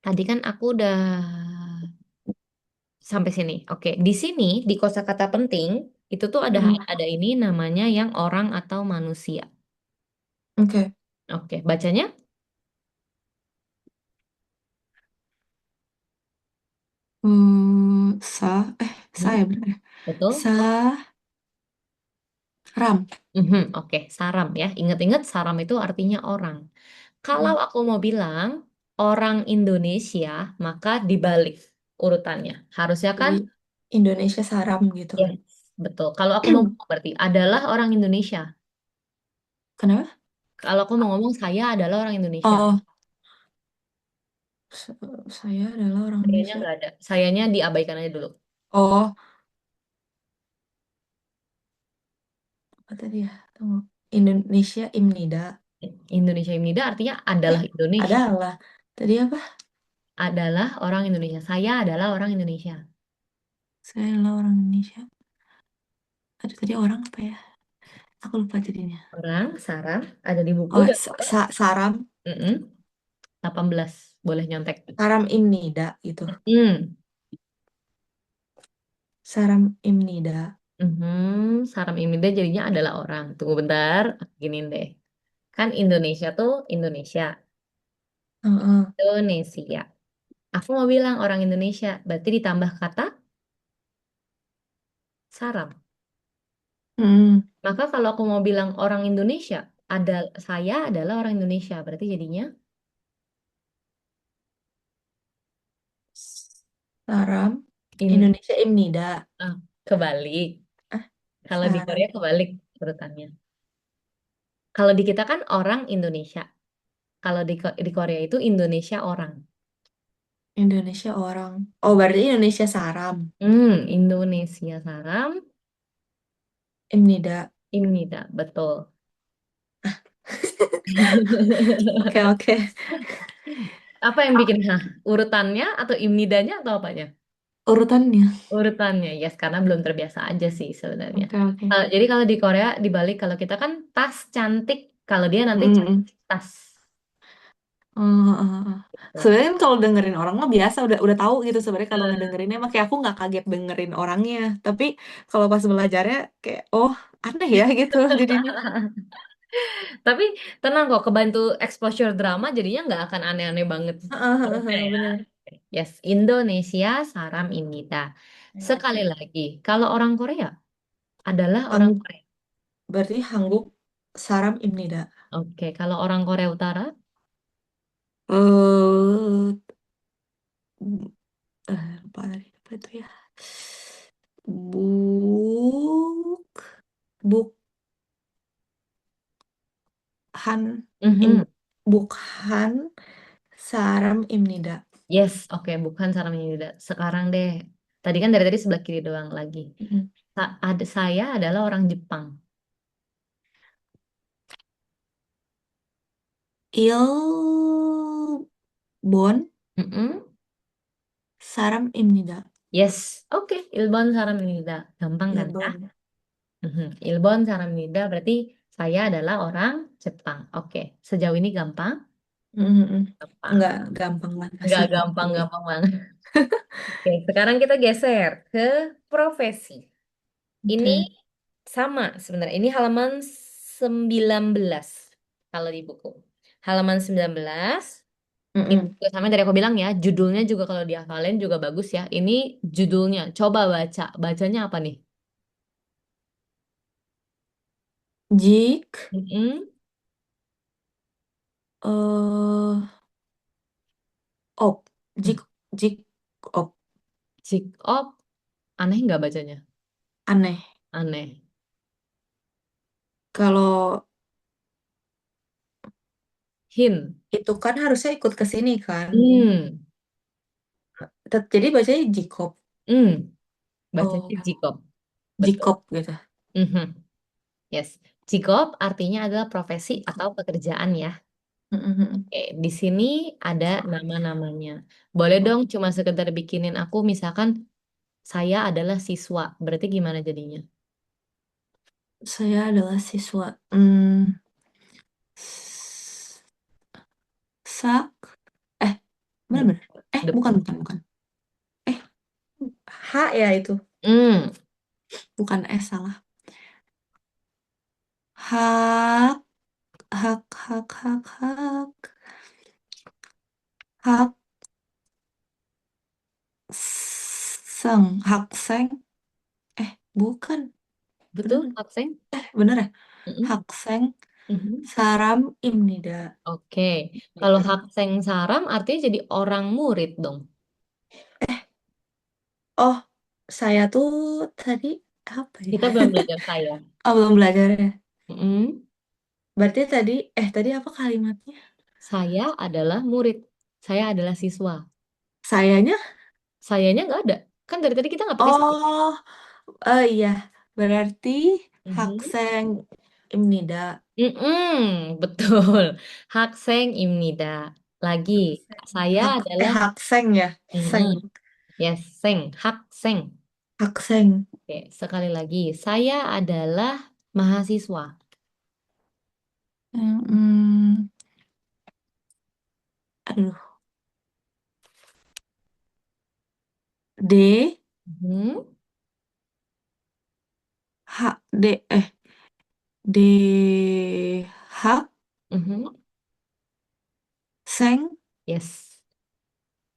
tadi kan aku udah sampai sini. Oke, di sini di kosakata penting itu tuh Mm. ada ini namanya yang orang atau manusia. Oke. Oke, bacanya Saya hmm, bener ya. betul. Saram. Mhm, oke, saram ya. Ingat-ingat saram itu artinya orang. Kalau Mm. aku mau bilang orang Indonesia, maka dibalik urutannya. Harusnya kan Jadi Indonesia Saram gitu. yes, betul. Kalau aku mau ngomong berarti adalah orang Indonesia. Kenapa? Kalau aku mau ngomong saya adalah orang Indonesia. Oh, sa- saya adalah orang Sayanya Indonesia. nggak ada. Sayanya diabaikan aja dulu. Oh, apa tadi ya? Tunggu. Indonesia Imnida. Indonesia Imnida artinya adalah Eh, Indonesia. adalah. Tadi apa? Adalah orang Indonesia. Saya adalah orang Indonesia. Saya adalah orang Indonesia. Aduh, tadi orang apa ya? Aku lupa jadinya. Orang, Sarah, ada di buku Oh, dan Saram. mm 18. Boleh nyontek. Saram Imnida gitu. Hmm. Saram Imnida. Saram Imida jadinya adalah orang. Tunggu bentar, aku giniin deh. Kan Indonesia tuh Indonesia. Heeh. Indonesia. Aku mau bilang orang Indonesia, berarti ditambah kata Saram. Hmm. Maka kalau aku mau bilang orang Indonesia, ada saya adalah orang Indonesia, berarti jadinya Saram in Indonesia Imnida. ah, kebalik. Ah, Kalau di Saram Korea kebalik urutannya. Kalau di kita kan orang Indonesia. Kalau di Korea itu Indonesia orang. Indonesia orang. Oh, berarti Indonesia Saram Indonesia Saram, Imnida. Imnida, betul. Oke, oke. Apa yang bikin hah? Urutannya atau imnidanya atau apanya? urutannya. urutannya. Yes, karena belum terbiasa aja sih sebenarnya. Oke, oke. Jadi kalau di Korea dibalik, kalau kita kan tas cantik, kalau dia nanti Mm-mm. cantik tas. Gitu. Sebenarnya kan kalau dengerin orang mah biasa udah tahu gitu sebenarnya kalau Nah, ngedengerinnya makanya aku nggak kaget dengerin orangnya. Tapi kalau pas belajarnya kayak oh aneh ya gitu jadinya. tapi tenang kok, kebantu exposure drama jadinya nggak akan aneh-aneh banget. Kalau kayak, Bener. yes, Indonesia, Saram Imnida. Sekali lagi, kalau orang Korea adalah orang Hang Korea. berarti Hangguk Saram Imnida. Oke, kalau orang Korea Utara, Eh lupa tadi apa itu ya? Buk Bukhan im mhm. Bukhan Saram Imnida. Yes, oke, bukan Saram Imnida. Sekarang deh, tadi kan dari tadi sebelah kiri doang lagi. Mm-mm. Ada saya adalah orang Jepang. Ilbon Mm-mm. Saram Imnida. Yes, oke, Ilbon Saram Imnida. Gampang kan ya? Ilbon. Mhm. Ilbon Saramida berarti saya adalah orang Jepang. Oke, sejauh ini gampang? Mm-mm. Gampang. Nggak gampang lah Nggak masih. gampang-gampang banget. Oke, sekarang kita geser ke profesi. Ini Oke. sama sebenarnya. Ini halaman 19 kalau di buku. Halaman 19. Ini Mm-mm. juga sama yang tadi aku bilang ya. Judulnya juga kalau dihafalin juga bagus ya. Ini judulnya. Coba baca. Bacanya apa nih? Jik Mm-mm. eh op jik jik op Chick up. Aneh nggak bacanya? aneh. Aneh. Kalau Hin. itu kan harusnya ikut ke sini kan. Hmm. Jadi bacanya jikop. Hmm. Bacanya Oh, Jikob. Betul. jikop gitu. Mhm. Yes. Jikob artinya adalah profesi atau pekerjaan ya. Mm-mm. Oke, di sini ada nama-namanya. Boleh dong cuma sekedar bikinin aku misalkan saya adalah siswa. Berarti gimana jadinya? Saya adalah siswa. S- Sak. Eh, Hmm. benar-benar. Bukan, Depan. bukan, bukan. Eh, H ya itu. Hmm. Bukan S salah. Hak, hak. Hak, hak seng. Bukan. Bener, Betul, absen? bener ya? Mm-mm. Hak seng, Mhm. saram imnida. Oke. Kalau hak saram artinya jadi orang murid dong. Oh, saya tuh tadi apa ya? Kita belum belajar saya. Oh, belum belajar ya. Mm-mm. Berarti tadi apa kalimatnya? Saya adalah murid. Saya adalah siswa. Sayanya? Sayanya nggak ada. Kan dari tadi kita nggak pakai saya. Oh, iya. Berarti hak Mhm. seng imnida. Mm-mm, betul. Hak seng imnida. Lagi, saya adalah Hak seng ya. mm-mm. Seng. Yes, seng. Hak seng. Hak seng. Oke, sekali lagi. Saya adalah mahasiswa. Hmm, aduh. D, Mhm. D, hak Mhm. seng Yes.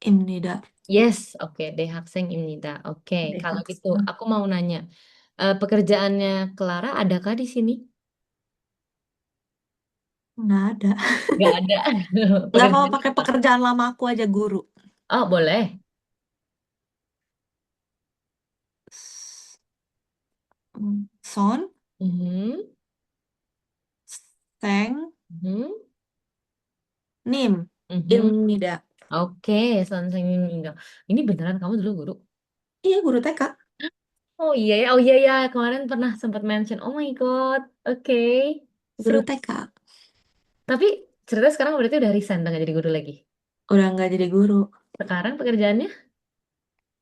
imnida. Yes, oke. Deh hak seng imnida. Oke, D, kalau hak gitu seng. aku mau nanya. Pekerjaannya Clara adakah di sini? Nggak ada. Nggak ada. Nggak apa Pekerjaannya pakai apa? pekerjaan lama aku aja guru. Oh, boleh. Son, Mhm. seng, Mhm. nim, Mhm. imnida. Oke, Sanseng Minggu. Ini beneran kamu dulu guru? Iya guru TK. Oh iya ya, oh iya ya, kemarin pernah sempat mention. Oh my God, oke, seru. Guru TK. Tapi cerita sekarang berarti udah resign, udah nggak jadi guru lagi. Udah nggak jadi guru. Sekarang pekerjaannya?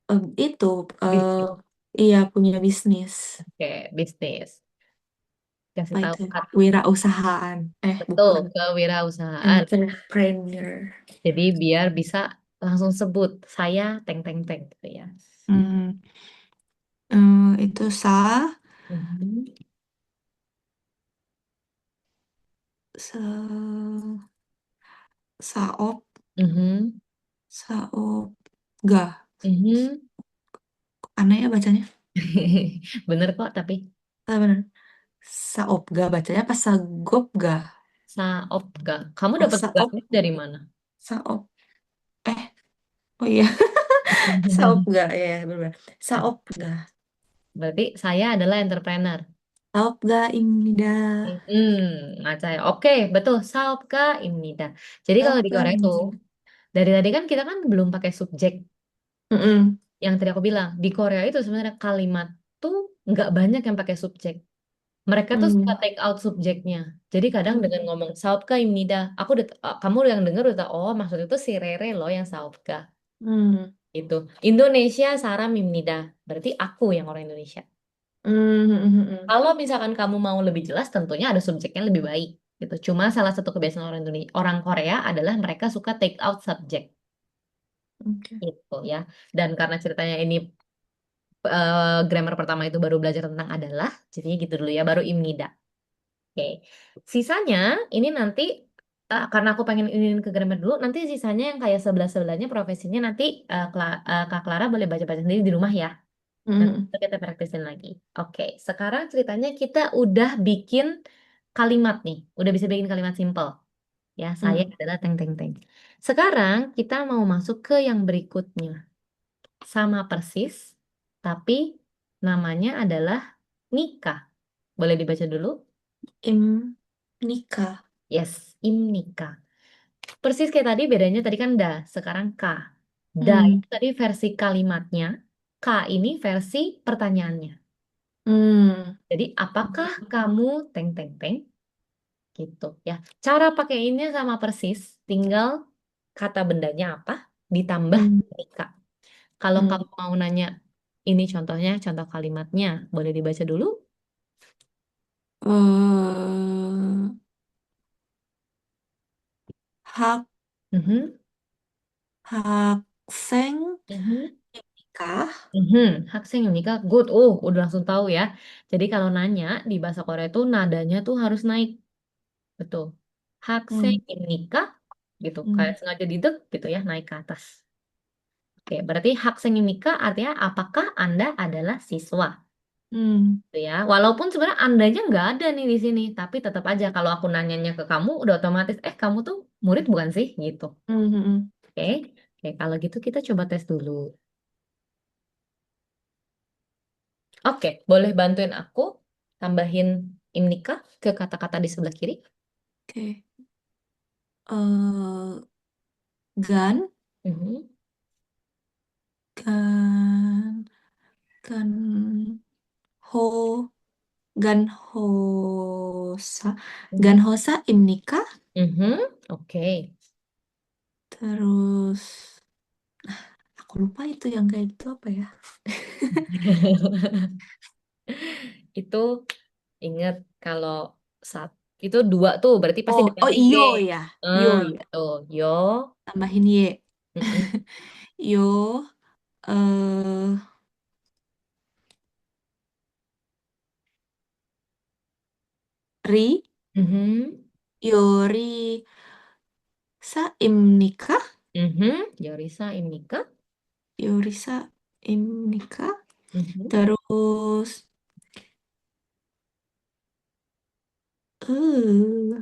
Itu eh Bisnis. iya punya bisnis. Oke, bisnis. Kasih Apa tahu itu? Kak. Wirausahaan. Betul, Bukan. kewirausahaan. Entrepreneur. Jadi biar bisa langsung sebut saya teng teng teng gitu ya. Hmm, itu Mhm. sa, saop, Mhm. saop, ga. Mhm. Aneh ya bacanya. Bener kok, tapi Ah, bener. Saopga bacanya apa sagopga? Saopga. Kamu Oh, dapat saop, gaknya dari mana? saop. Eh, oh iya, saopga ya, ya benar. Saopga, Berarti saya adalah entrepreneur. saopga ini dah, Ngaca ya. Oke, betul. Saopga ini dah. Jadi kalau di saopga Korea itu, ini. dari tadi kan kita kan belum pakai subjek. Mm-mm. Yang tadi aku bilang, di Korea itu sebenarnya kalimat tuh nggak banyak yang pakai subjek. Mereka tuh suka Mm. take out subjeknya. Jadi kadang dengan Mm. ngomong saopga imnida, kamu yang denger udah tahu, oh maksud itu si Rere loh yang saopga. Mm. Itu. Indonesia Saram imnida. Berarti aku yang orang Indonesia. Mm. Mm. Kalau misalkan kamu mau lebih jelas, tentunya ada subjeknya lebih baik. Gitu. Cuma salah satu kebiasaan orang Indonesia, orang Korea adalah mereka suka take out subjek. Oke. Gitu ya. Dan karena ceritanya ini grammar pertama itu baru belajar tentang adalah, jadinya gitu dulu ya, baru imnida. Oke. Sisanya ini nanti karena aku pengen ini ke grammar dulu, nanti sisanya yang kayak sebelah-sebelahnya profesinya nanti Kak Clara boleh baca-baca sendiri di rumah ya. Nanti Mm. kita praktesin lagi. Oke, sekarang ceritanya kita udah bikin kalimat nih, udah bisa bikin kalimat simple. Ya, saya Mm. adalah teng teng teng. Sekarang kita mau masuk ke yang berikutnya. Sama persis, tapi namanya adalah nikah. Boleh dibaca dulu? Im nikah. Yes, im nikah. Persis kayak tadi, bedanya tadi kan da, sekarang ka. Da Mm. itu tadi versi kalimatnya, ka ini versi pertanyaannya. Mm. Jadi, apakah kamu teng teng teng? Gitu ya. Cara pakaiinnya sama persis, tinggal kata bendanya apa, ditambah Mm. nikah. Kalau Mm. kamu mau nanya, ini contohnya, contoh kalimatnya, boleh dibaca dulu? Eh, hak Mhm, Hakseng mhm, nikah. mhm. Hakseng nikah, good. Udah langsung tahu ya. Jadi kalau nanya di bahasa Korea itu nadanya tuh harus naik, betul. Hakseng Hmm. nikah, gitu. Hmm. Kayak sengaja didek gitu ya, naik ke atas. Oke, berarti hakseng nikah artinya apakah Anda adalah siswa? Hmm. Gitu ya. Walaupun sebenarnya andanya nggak ada nih di sini, tapi tetap aja kalau aku nanyanya ke kamu udah otomatis, kamu tuh murid bukan sih? Gitu. Hmm. Hmm. Oke, oke kalau gitu kita coba tes dulu. Oke, boleh bantuin aku tambahin imnika ke kata-kata di sebelah kiri? Oke. eh Gan, Mhm, gan, gan, ho, gan hosa, gan mhm, hosa imnika. mhm, oke. Terus aku lupa itu yang kayak gitu apa ya? Itu ingat kalau saat itu dua tuh berarti pasti Oh, oh dengan ide. iyo ya, yo ya. Tuh, yo. Tambahin ye. Mhm, Yo, eh, ri, mhm, yori, sa imnika, mhm. Yorisa imnika. yorisa imnika. Mhm. Terus, eh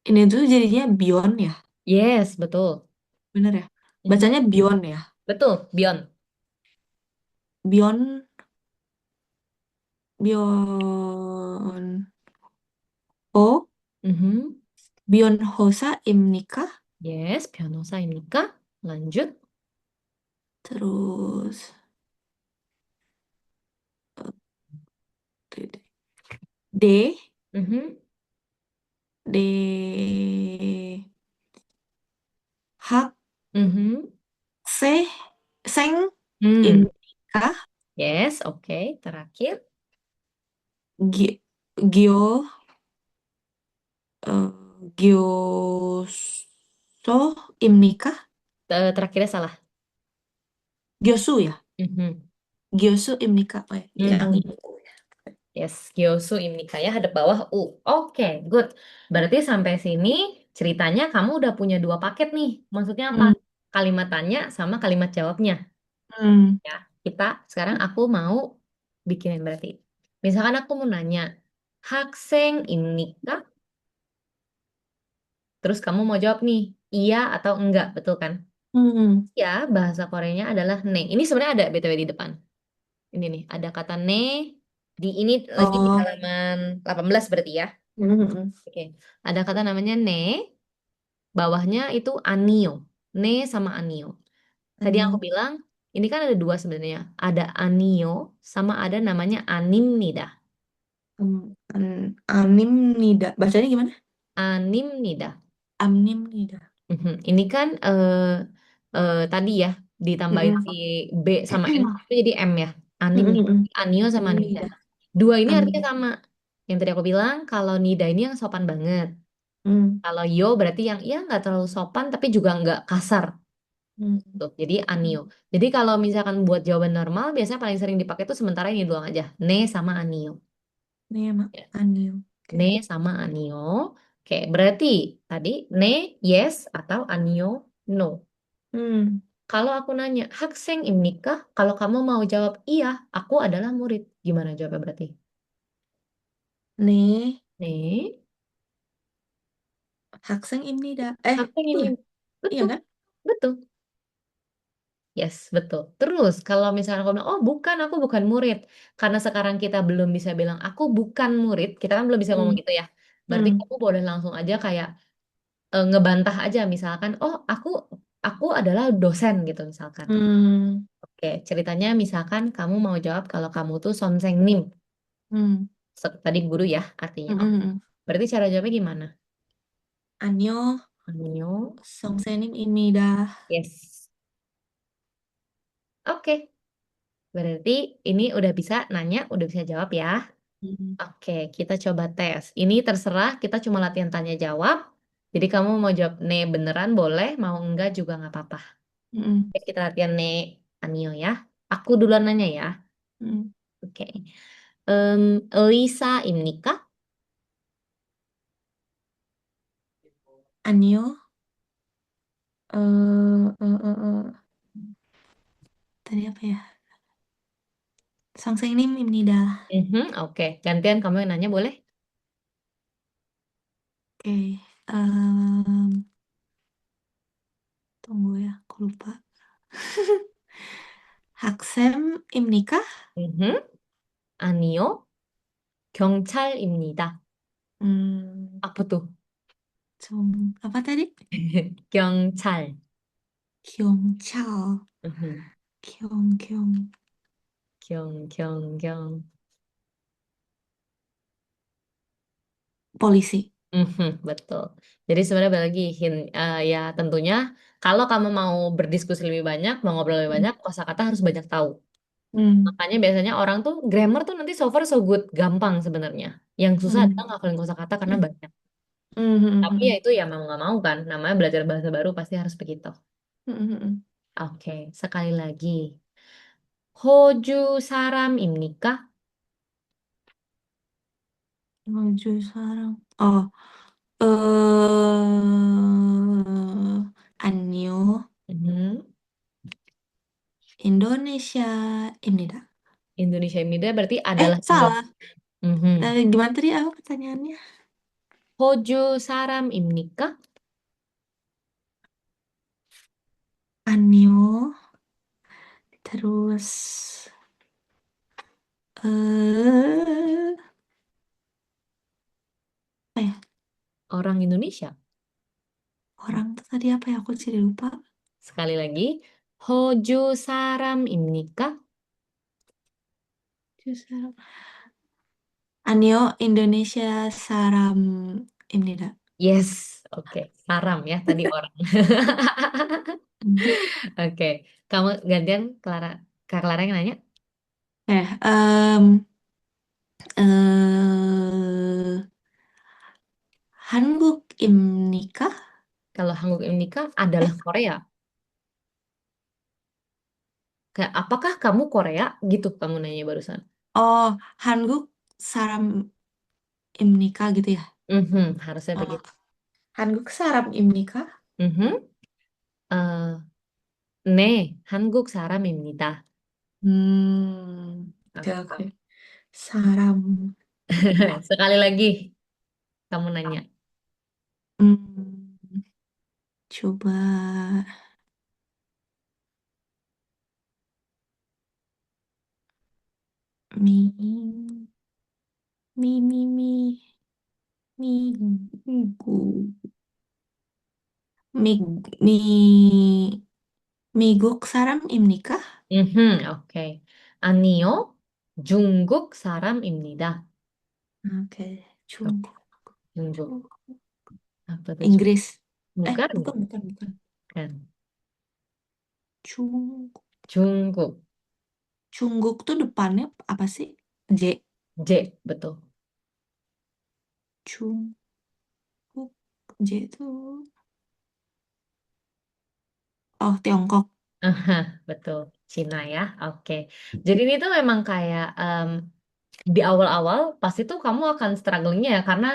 ini tuh jadinya Bion ya, Yes, betul. bener ya? Mhm. Bacanya Bion ya, Betul, Beyond. Bion, Bion, oh, Mhm. Bion Hosa Imnika. Yes, Pianosa imnika. Lanjut. Terus, D, Mhm. D, Hak, Mhm. Se, Seng, Hmm, Indika, yes, oke. Terakhir, Gi- Gio, eh, Gioso, Imnika, terakhirnya salah. Giosu ya? Mhm. Giosu Imnika, oh ya, yang Mhm. ini. Yes, Kyosu Imnikaya hadap bawah U. Oke, good. Berarti sampai sini ceritanya kamu udah punya dua paket nih. Maksudnya apa? Hmm, Kalimat tanya sama kalimat jawabnya. hmm, Ya, sekarang aku mau bikinin berarti. Misalkan aku mau nanya, Hakseng Imnika? Terus kamu mau jawab nih, iya atau enggak, betul kan? hmm. Ya, bahasa Koreanya adalah ne. Ini sebenarnya ada BTW di depan. Ini nih, ada kata ne di ini lagi di Oh, halaman 18 berarti ya. hmm, hmm, Oke. Ada kata namanya ne, bawahnya itu anio. Ne sama anio. Tadi yang aku Anio, bilang, ini kan ada dua sebenarnya. Ada anio sama ada namanya animnida. Anim Nida, bacanya gimana? Animnida. Amnim Nida. Mhm. Ini kan tadi ya ditambahin si Hmm, B sama N itu jadi M ya. hmm, Anim, hmm, hmm. anio sama Anim nida. Nida. Dua ini artinya Anim. sama. Yang tadi aku bilang kalau nida ini yang sopan banget. Hmm, Kalau yo berarti yang ya nggak terlalu sopan tapi juga nggak kasar. hmm. Tuh, jadi anio. Jadi kalau misalkan buat jawaban normal biasanya paling sering dipakai tuh sementara ini doang aja. Ne sama anio. Nema Ya. Anio. Oke. Ne sama anio. Oke, berarti tadi ne yes atau anio no. Hmm. Kalau aku nanya, Hakseng imnikah? Kalau kamu mau jawab iya, aku adalah murid. Gimana jawabnya berarti? Ne Nih, Hakseng Imnida. Hakseng ini Iya, iya betul, kan? betul. Yes, betul. Terus kalau misalnya aku bilang, oh bukan, aku bukan murid. Karena sekarang kita belum bisa bilang, aku bukan murid. Kita kan belum bisa ngomong Hmm. gitu ya. Berarti Hmm. kamu boleh langsung aja kayak ngebantah aja. Misalkan, oh aku adalah dosen gitu misalkan. Hmm. Oke, ceritanya misalkan kamu mau jawab kalau kamu tuh Sonseng Nim. Hmm. Tadi guru ya artinya. Hmm. Oh, Hmm. Hmm. berarti cara jawabnya gimana? Anyo Anyo. Songsenim Imnida. Yes. Oke. Berarti ini udah bisa nanya, udah bisa jawab ya. Hmm. Oke, kita coba tes. Ini terserah, kita cuma latihan tanya jawab. Jadi kamu mau jawab ne beneran boleh, mau enggak juga nggak apa-apa. Hmm. Oke, kita latihan ne Anio ya. Aku duluan nanya ya. Hmm. Oke. Lisa kah? Anyo tadi apa ya? Songsenim Imnida. Mhm, oke. Gantian kamu yang nanya boleh? Oke. Tunggu ya, aku lupa. Haksem Imnika? Mhm. Anio 경찰입니다. Hmm. Apa tuh? Apa tadi? 경찰. Kyongchal. Mhm. Kyong. Kyong. Polisi. Mhm, betul. Jadi sebenarnya balik lagi ya tentunya kalau kamu mau berdiskusi lebih banyak, mau ngobrol lebih Hmm. banyak, kosakata harus banyak tahu. Hmm. Makanya biasanya orang tuh grammar tuh nanti so far so good, gampang sebenarnya. Yang susah adalah Hmm. ngafalin kosakata karena banyak. Hmm. Hmm. Tapi ya Hmm. itu ya mau nggak mau kan, namanya belajar bahasa baru pasti harus begitu. Hmm. Hmm. Hmm. Oke, sekali lagi. Hoju saram입니까? Menuju sarang. Oh, Anyo Mhm. Indonesia Imnida. Indonesia Mida berarti adalah Salah. Indonesia. Mhm. Gimana tadi apa pertanyaannya? Hoju saram입니까? Anyo terus eh apa ya? Orang Indonesia. Orang tuh tadi apa ya? Aku jadi lupa. Sekali lagi, Hoju saram입니까? Justru. Anyo Indonesia Saram Imnida. Yes, oke. Saram ya tadi orang. Hmm. Oke, kamu gantian Clara. Kak Clara yang nanya. Eh, em, eh, Hanguk imnika? Kalau Hanguk Imnika adalah Eh, Korea. Kayak apakah kamu Korea? Gitu kamu nanya barusan. oh, Hanguk saram imnika gitu ya? Mhm, harusnya Oh, begitu. Hanguk saram imnika? Mhm. Eh, 네, 한국 사람입니다. Oke, Oke. oke. Saram. Sekali lagi kamu nanya. Hmm, coba minggu mig mi miguk saram imnika. 오케이. 아니요, 중국 사람입니다. Oke, Oke, Jungkook. 중국. Apa tuh Jungkook? Inggris. Bukan, Bukan. bukan. Cung 중국. Cungguk tuh depannya apa sih? J. J, betul. Cungguk. J tuh. Oh, Tiongkok. Aha, betul. Cina ya. Oke. Jadi ini tuh memang kayak di awal-awal pasti tuh kamu akan strugglingnya ya karena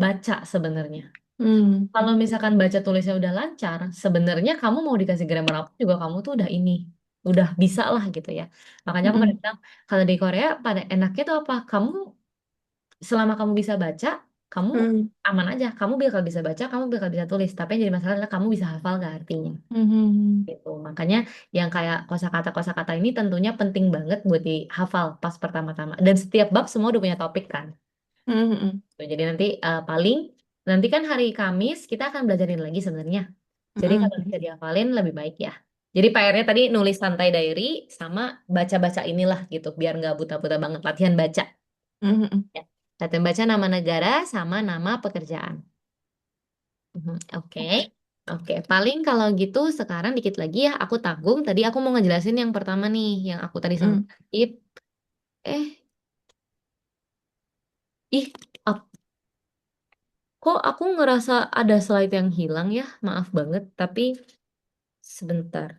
baca sebenarnya. Hmm. Kalau misalkan baca tulisnya udah lancar, sebenarnya kamu mau dikasih grammar apa juga kamu tuh udah ini, udah bisa lah gitu ya. Makanya aku pada Mm-mm. bilang kalau di Korea pada enaknya tuh apa? Kamu selama kamu bisa baca, kamu Hmm. aman aja. Kamu bakal bisa baca, kamu bakal bisa tulis. Tapi yang jadi masalah adalah kamu bisa hafal gak artinya. Mhm. Gitu. Makanya yang kayak kosakata-kosakata ini tentunya penting banget buat dihafal pas pertama-tama. Dan setiap bab semua udah punya topik kan. Mhm. Tuh, jadi nanti paling nanti kan hari Kamis kita akan belajarin lagi sebenarnya. Jadi kalau Mhm. bisa dihafalin lebih baik ya. Jadi PR-nya tadi nulis santai diary sama baca-baca inilah gitu biar nggak buta-buta banget latihan baca. Mhm. Ya. Latihan baca nama negara sama nama pekerjaan. Mhm, oke. Oke. Oke, paling kalau gitu sekarang dikit lagi ya aku tanggung. Tadi aku mau ngejelasin yang pertama nih, yang aku tadi sama Mm. Ip. Eh, ih, kok aku ngerasa ada slide yang hilang ya? Maaf banget, tapi sebentar.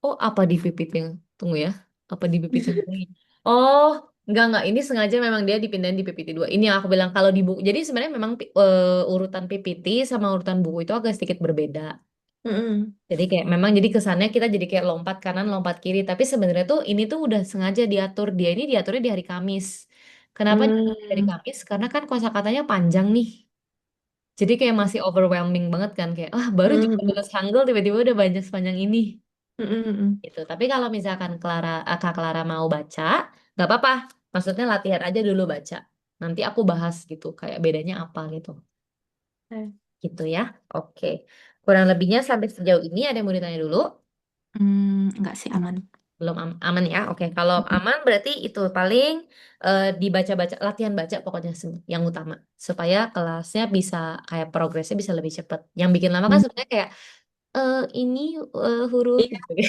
Oh, apa di PPT yang... Tunggu ya. Apa di PPT yang ini? Oh, enggak. Ini sengaja memang dia dipindahin di PPT 2. Ini yang aku bilang kalau di buku. Jadi sebenarnya memang urutan PPT sama urutan buku itu agak sedikit berbeda. Mhm. Jadi kayak memang jadi kesannya kita jadi kayak lompat kanan, lompat kiri. Tapi sebenarnya tuh ini tuh udah sengaja diatur. Dia ini diaturnya di hari Kamis. Kenapa diatur di hari Hmm. Kamis? Karena kan kosakatanya panjang nih. Jadi kayak masih overwhelming banget kan. Kayak, ah baru juga Mhm. lulus Hangul tiba-tiba udah banyak sepanjang ini. Mhm. Gitu. Tapi kalau misalkan Kak Clara mau baca, nggak apa-apa. Maksudnya latihan aja dulu baca. Nanti aku bahas gitu, kayak bedanya apa gitu. Eh. Gitu ya. Oke. Kurang lebihnya sampai sejauh ini ada yang mau ditanya dulu? Enggak sih aman. Belum aman ya. Oke. Kalau aman berarti itu paling dibaca-baca, latihan baca pokoknya yang utama. Supaya kelasnya bisa kayak progresnya bisa lebih cepat. Yang bikin lama kan Hmm. sebenarnya kayak ini huruf Iya, gitu.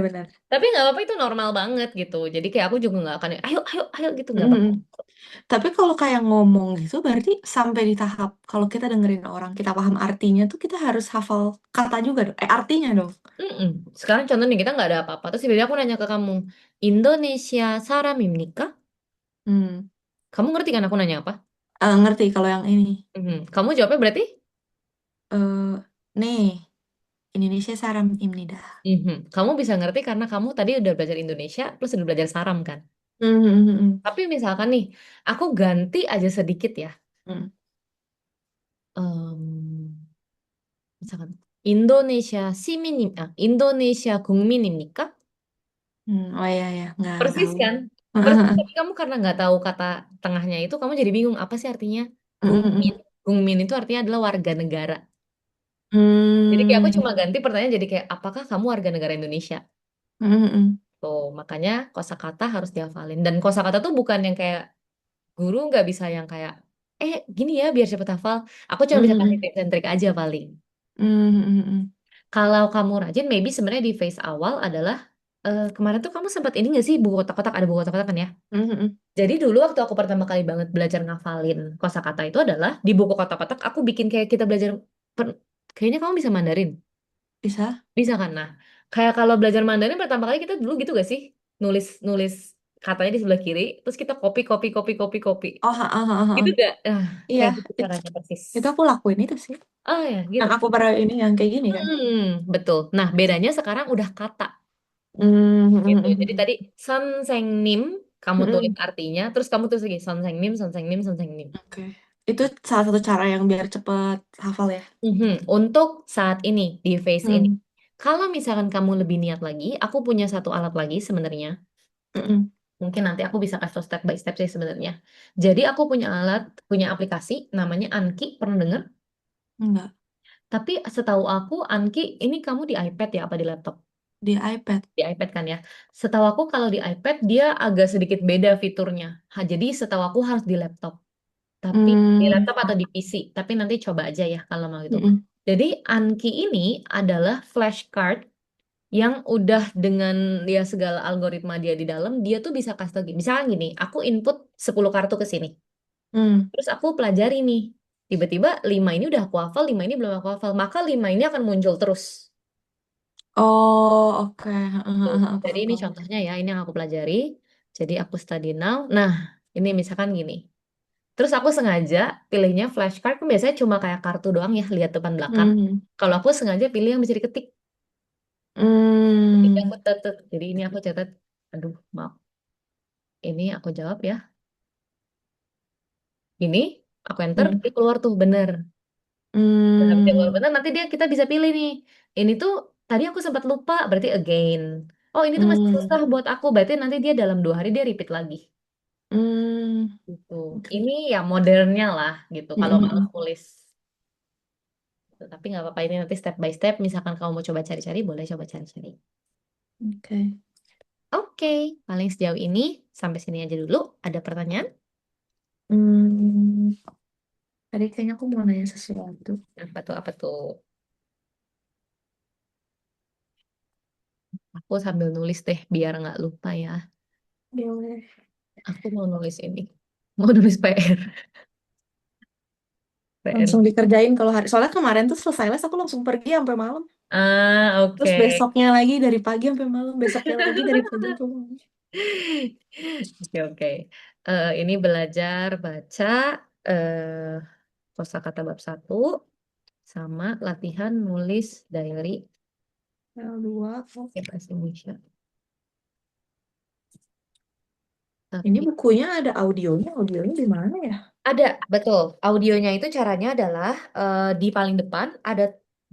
benar. Tapi nggak apa-apa itu normal banget gitu. Jadi kayak aku juga nggak akan ayo ayo ayo gitu nggak Mhm. apa-apa. Tapi kalau kayak ngomong gitu, berarti sampai di tahap kalau kita dengerin orang, kita paham artinya tuh kita harus hafal kata juga dong. Artinya dong. Mm-mm. Sekarang contohnya kita nggak ada apa-apa. Terus tiba-tiba aku nanya ke kamu, Indonesia 사람입니까? Hmm. Kamu ngerti kan aku nanya apa? Ngerti kalau yang ini. Mhm. Kamu jawabnya berarti? Eh, nih, Indonesia saram imnida. Mhm. Kamu bisa ngerti karena kamu tadi udah belajar Indonesia plus udah belajar saram kan. Mhm. Tapi misalkan nih, aku ganti aja sedikit ya. Hmm. Misalkan Indonesia 국민입니까? Oh iya ya, nggak Persis tahu. kan? Persis, tapi kamu karena nggak tahu kata tengahnya itu, kamu jadi bingung apa sih artinya Gungmin. Gungmin itu artinya adalah warga negara. Jadi kayak aku Hmm. cuma ganti pertanyaan jadi kayak apakah kamu warga negara Indonesia? Tuh, makanya kosakata harus dihafalin. Dan kosakata tuh bukan yang kayak guru nggak bisa yang kayak gini ya biar cepet hafal. Aku cuma bisa kasih tips and trick aja paling. Kalau kamu rajin, maybe sebenarnya di phase awal adalah kemarin tuh kamu sempat ini nggak sih buku kotak-kotak ada buku kotak-kotak kan ya? Mhm. Jadi dulu waktu aku pertama kali banget belajar ngafalin kosakata itu adalah di buku kotak-kotak aku bikin kayak kita belajar kayaknya kamu bisa Mandarin. Bisa? Bisa kan? Nah, kayak kalau belajar Mandarin pertama kali kita dulu gitu gak sih? Nulis nulis katanya di sebelah kiri, terus kita copy copy copy copy copy. Oh, ha, ha, ha, ha. Gitu gak? Ah, Iya, kayak gitu it- caranya persis. itu aku lakuin itu sih. Oh ya, Yang gitu. aku pernah ini yang kayak gini kan. Betul. Nah, bedanya sekarang udah kata Hmm, hmm, gitu. hmm, Jadi hmm. tadi son seng nim kamu tulis Hmm, artinya, terus kamu tulis lagi son seng nim, son seng nim, son seng nim. oke. Itu salah satu cara yang biar cepet hafal ya. Untuk saat ini di phase ini. Hmm, Kalau misalkan kamu lebih niat lagi, aku punya satu alat lagi sebenarnya. hmm, Mungkin nanti aku bisa kasih tau step by step sih sebenarnya. Jadi aku punya alat, punya aplikasi namanya Anki, pernah dengar? enggak. Tapi setahu aku Anki ini kamu di iPad ya apa di laptop? Di iPad. Di iPad kan ya. Setahu aku kalau di iPad dia agak sedikit beda fiturnya. Jadi setahu aku harus di laptop. Tapi di Hmm, laptop atau di PC. Tapi nanti coba aja ya kalau mau itu. hmm, Jadi Anki ini adalah flashcard yang udah dengan dia segala algoritma dia di dalam, dia tuh bisa kasih tau gini. Misalnya gini, aku input 10 kartu ke sini. hmm. Terus aku pelajari nih. Tiba-tiba 5 ini udah aku hafal, 5 ini belum aku hafal. Maka 5 ini akan muncul terus. Oh, oke. Tuh. Jadi Paham, ini paham. contohnya ya, ini yang aku pelajari. Jadi aku study now. Nah, ini misalkan gini. Terus aku sengaja pilihnya flashcard, kan biasanya cuma kayak kartu doang ya, lihat depan belakang. Hmm, Kalau aku sengaja pilih yang bisa diketik. Jadi hmm, aku catat. Jadi ini aku catat. Aduh, maaf. Ini aku jawab ya. Ini aku enter, hmm, dia keluar tuh bener. Nah, habis dia keluar hmm, bener, nanti kita bisa pilih nih. Ini tuh tadi aku sempat lupa, berarti again. Oh, ini tuh masih susah hmm, buat aku, berarti nanti dia dalam 2 hari dia repeat lagi. hmm. Gitu. Oke. Ini ya modernnya lah gitu. Hmm, Kalau hmm, males hmm. tulis. Gitu. Tapi nggak apa-apa ini nanti step by step. Misalkan kamu mau coba cari-cari, boleh coba cari-cari. Oke. Oke, paling sejauh ini sampai sini aja dulu. Ada pertanyaan? Hmm, tadi kayaknya aku mau nanya sesuatu. Apa tuh? Apa tuh? Aku sambil nulis deh biar nggak lupa ya. Boleh. Aku mau nulis ini. Mau nulis PR. PR. Langsung dikerjain kalau hari. Soalnya kemarin tuh selesai les aku langsung pergi sampai malam. Ah, Terus oke. besoknya lagi dari pagi sampai malam. Besoknya lagi dari pagi sampai malam. Oke, oke. Ini belajar baca eh kosakata bab 1 sama latihan nulis diary L2. bahasa Indonesia. Ini Tapi bukunya ada audionya. Audionya di mana ya? ada, betul. Audionya itu caranya adalah di paling depan ada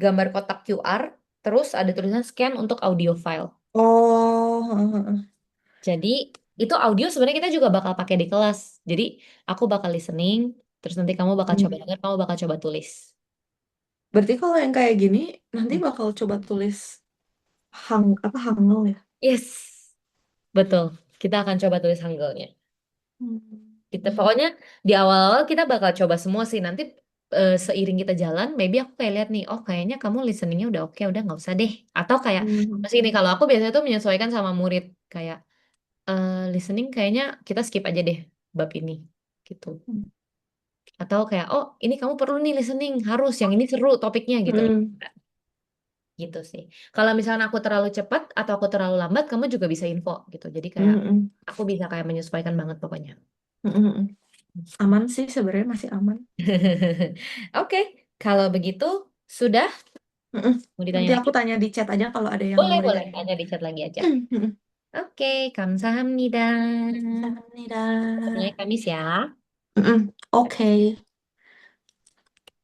gambar kotak QR, terus ada tulisan scan untuk audio file. Oh, Jadi itu audio sebenarnya kita juga bakal pakai di kelas. Jadi aku bakal listening, terus nanti kamu bakal coba hmm. denger, kamu bakal coba tulis. Berarti kalau yang kayak gini nanti bakal coba tulis hangul ya. Yes, betul. Kita akan coba tulis Hangulnya. Hmm. Kita pokoknya di awal-awal kita bakal coba semua sih. Nanti seiring kita jalan, maybe aku kayak lihat nih, oh kayaknya kamu listeningnya udah oke, udah nggak usah deh. Atau kayak Hmm. terus ini kalau aku biasanya tuh menyesuaikan sama murid kayak listening kayaknya kita skip aja deh bab ini gitu. Atau kayak oh ini kamu perlu nih listening harus yang ini seru topiknya gitu. Hmm. Gitu sih. Kalau misalnya aku terlalu cepat atau aku terlalu lambat, kamu juga bisa info gitu. Jadi kayak Hmm. Hmm. aku bisa kayak menyesuaikan banget pokoknya. Hmm. Hmm. Hmm. Aman sih sebenarnya masih aman. Oke, kalau begitu sudah Mm-mm. mau ditanya Nanti aku lagi? tanya di chat aja kalau ada yang Boleh, mau boleh. ditanyain. Tanya di chat lagi aja. Mm-mm. Oke, kamsahamnida. Sahamnida. Ketemunya Kamis ya. Mm-mm. Oke.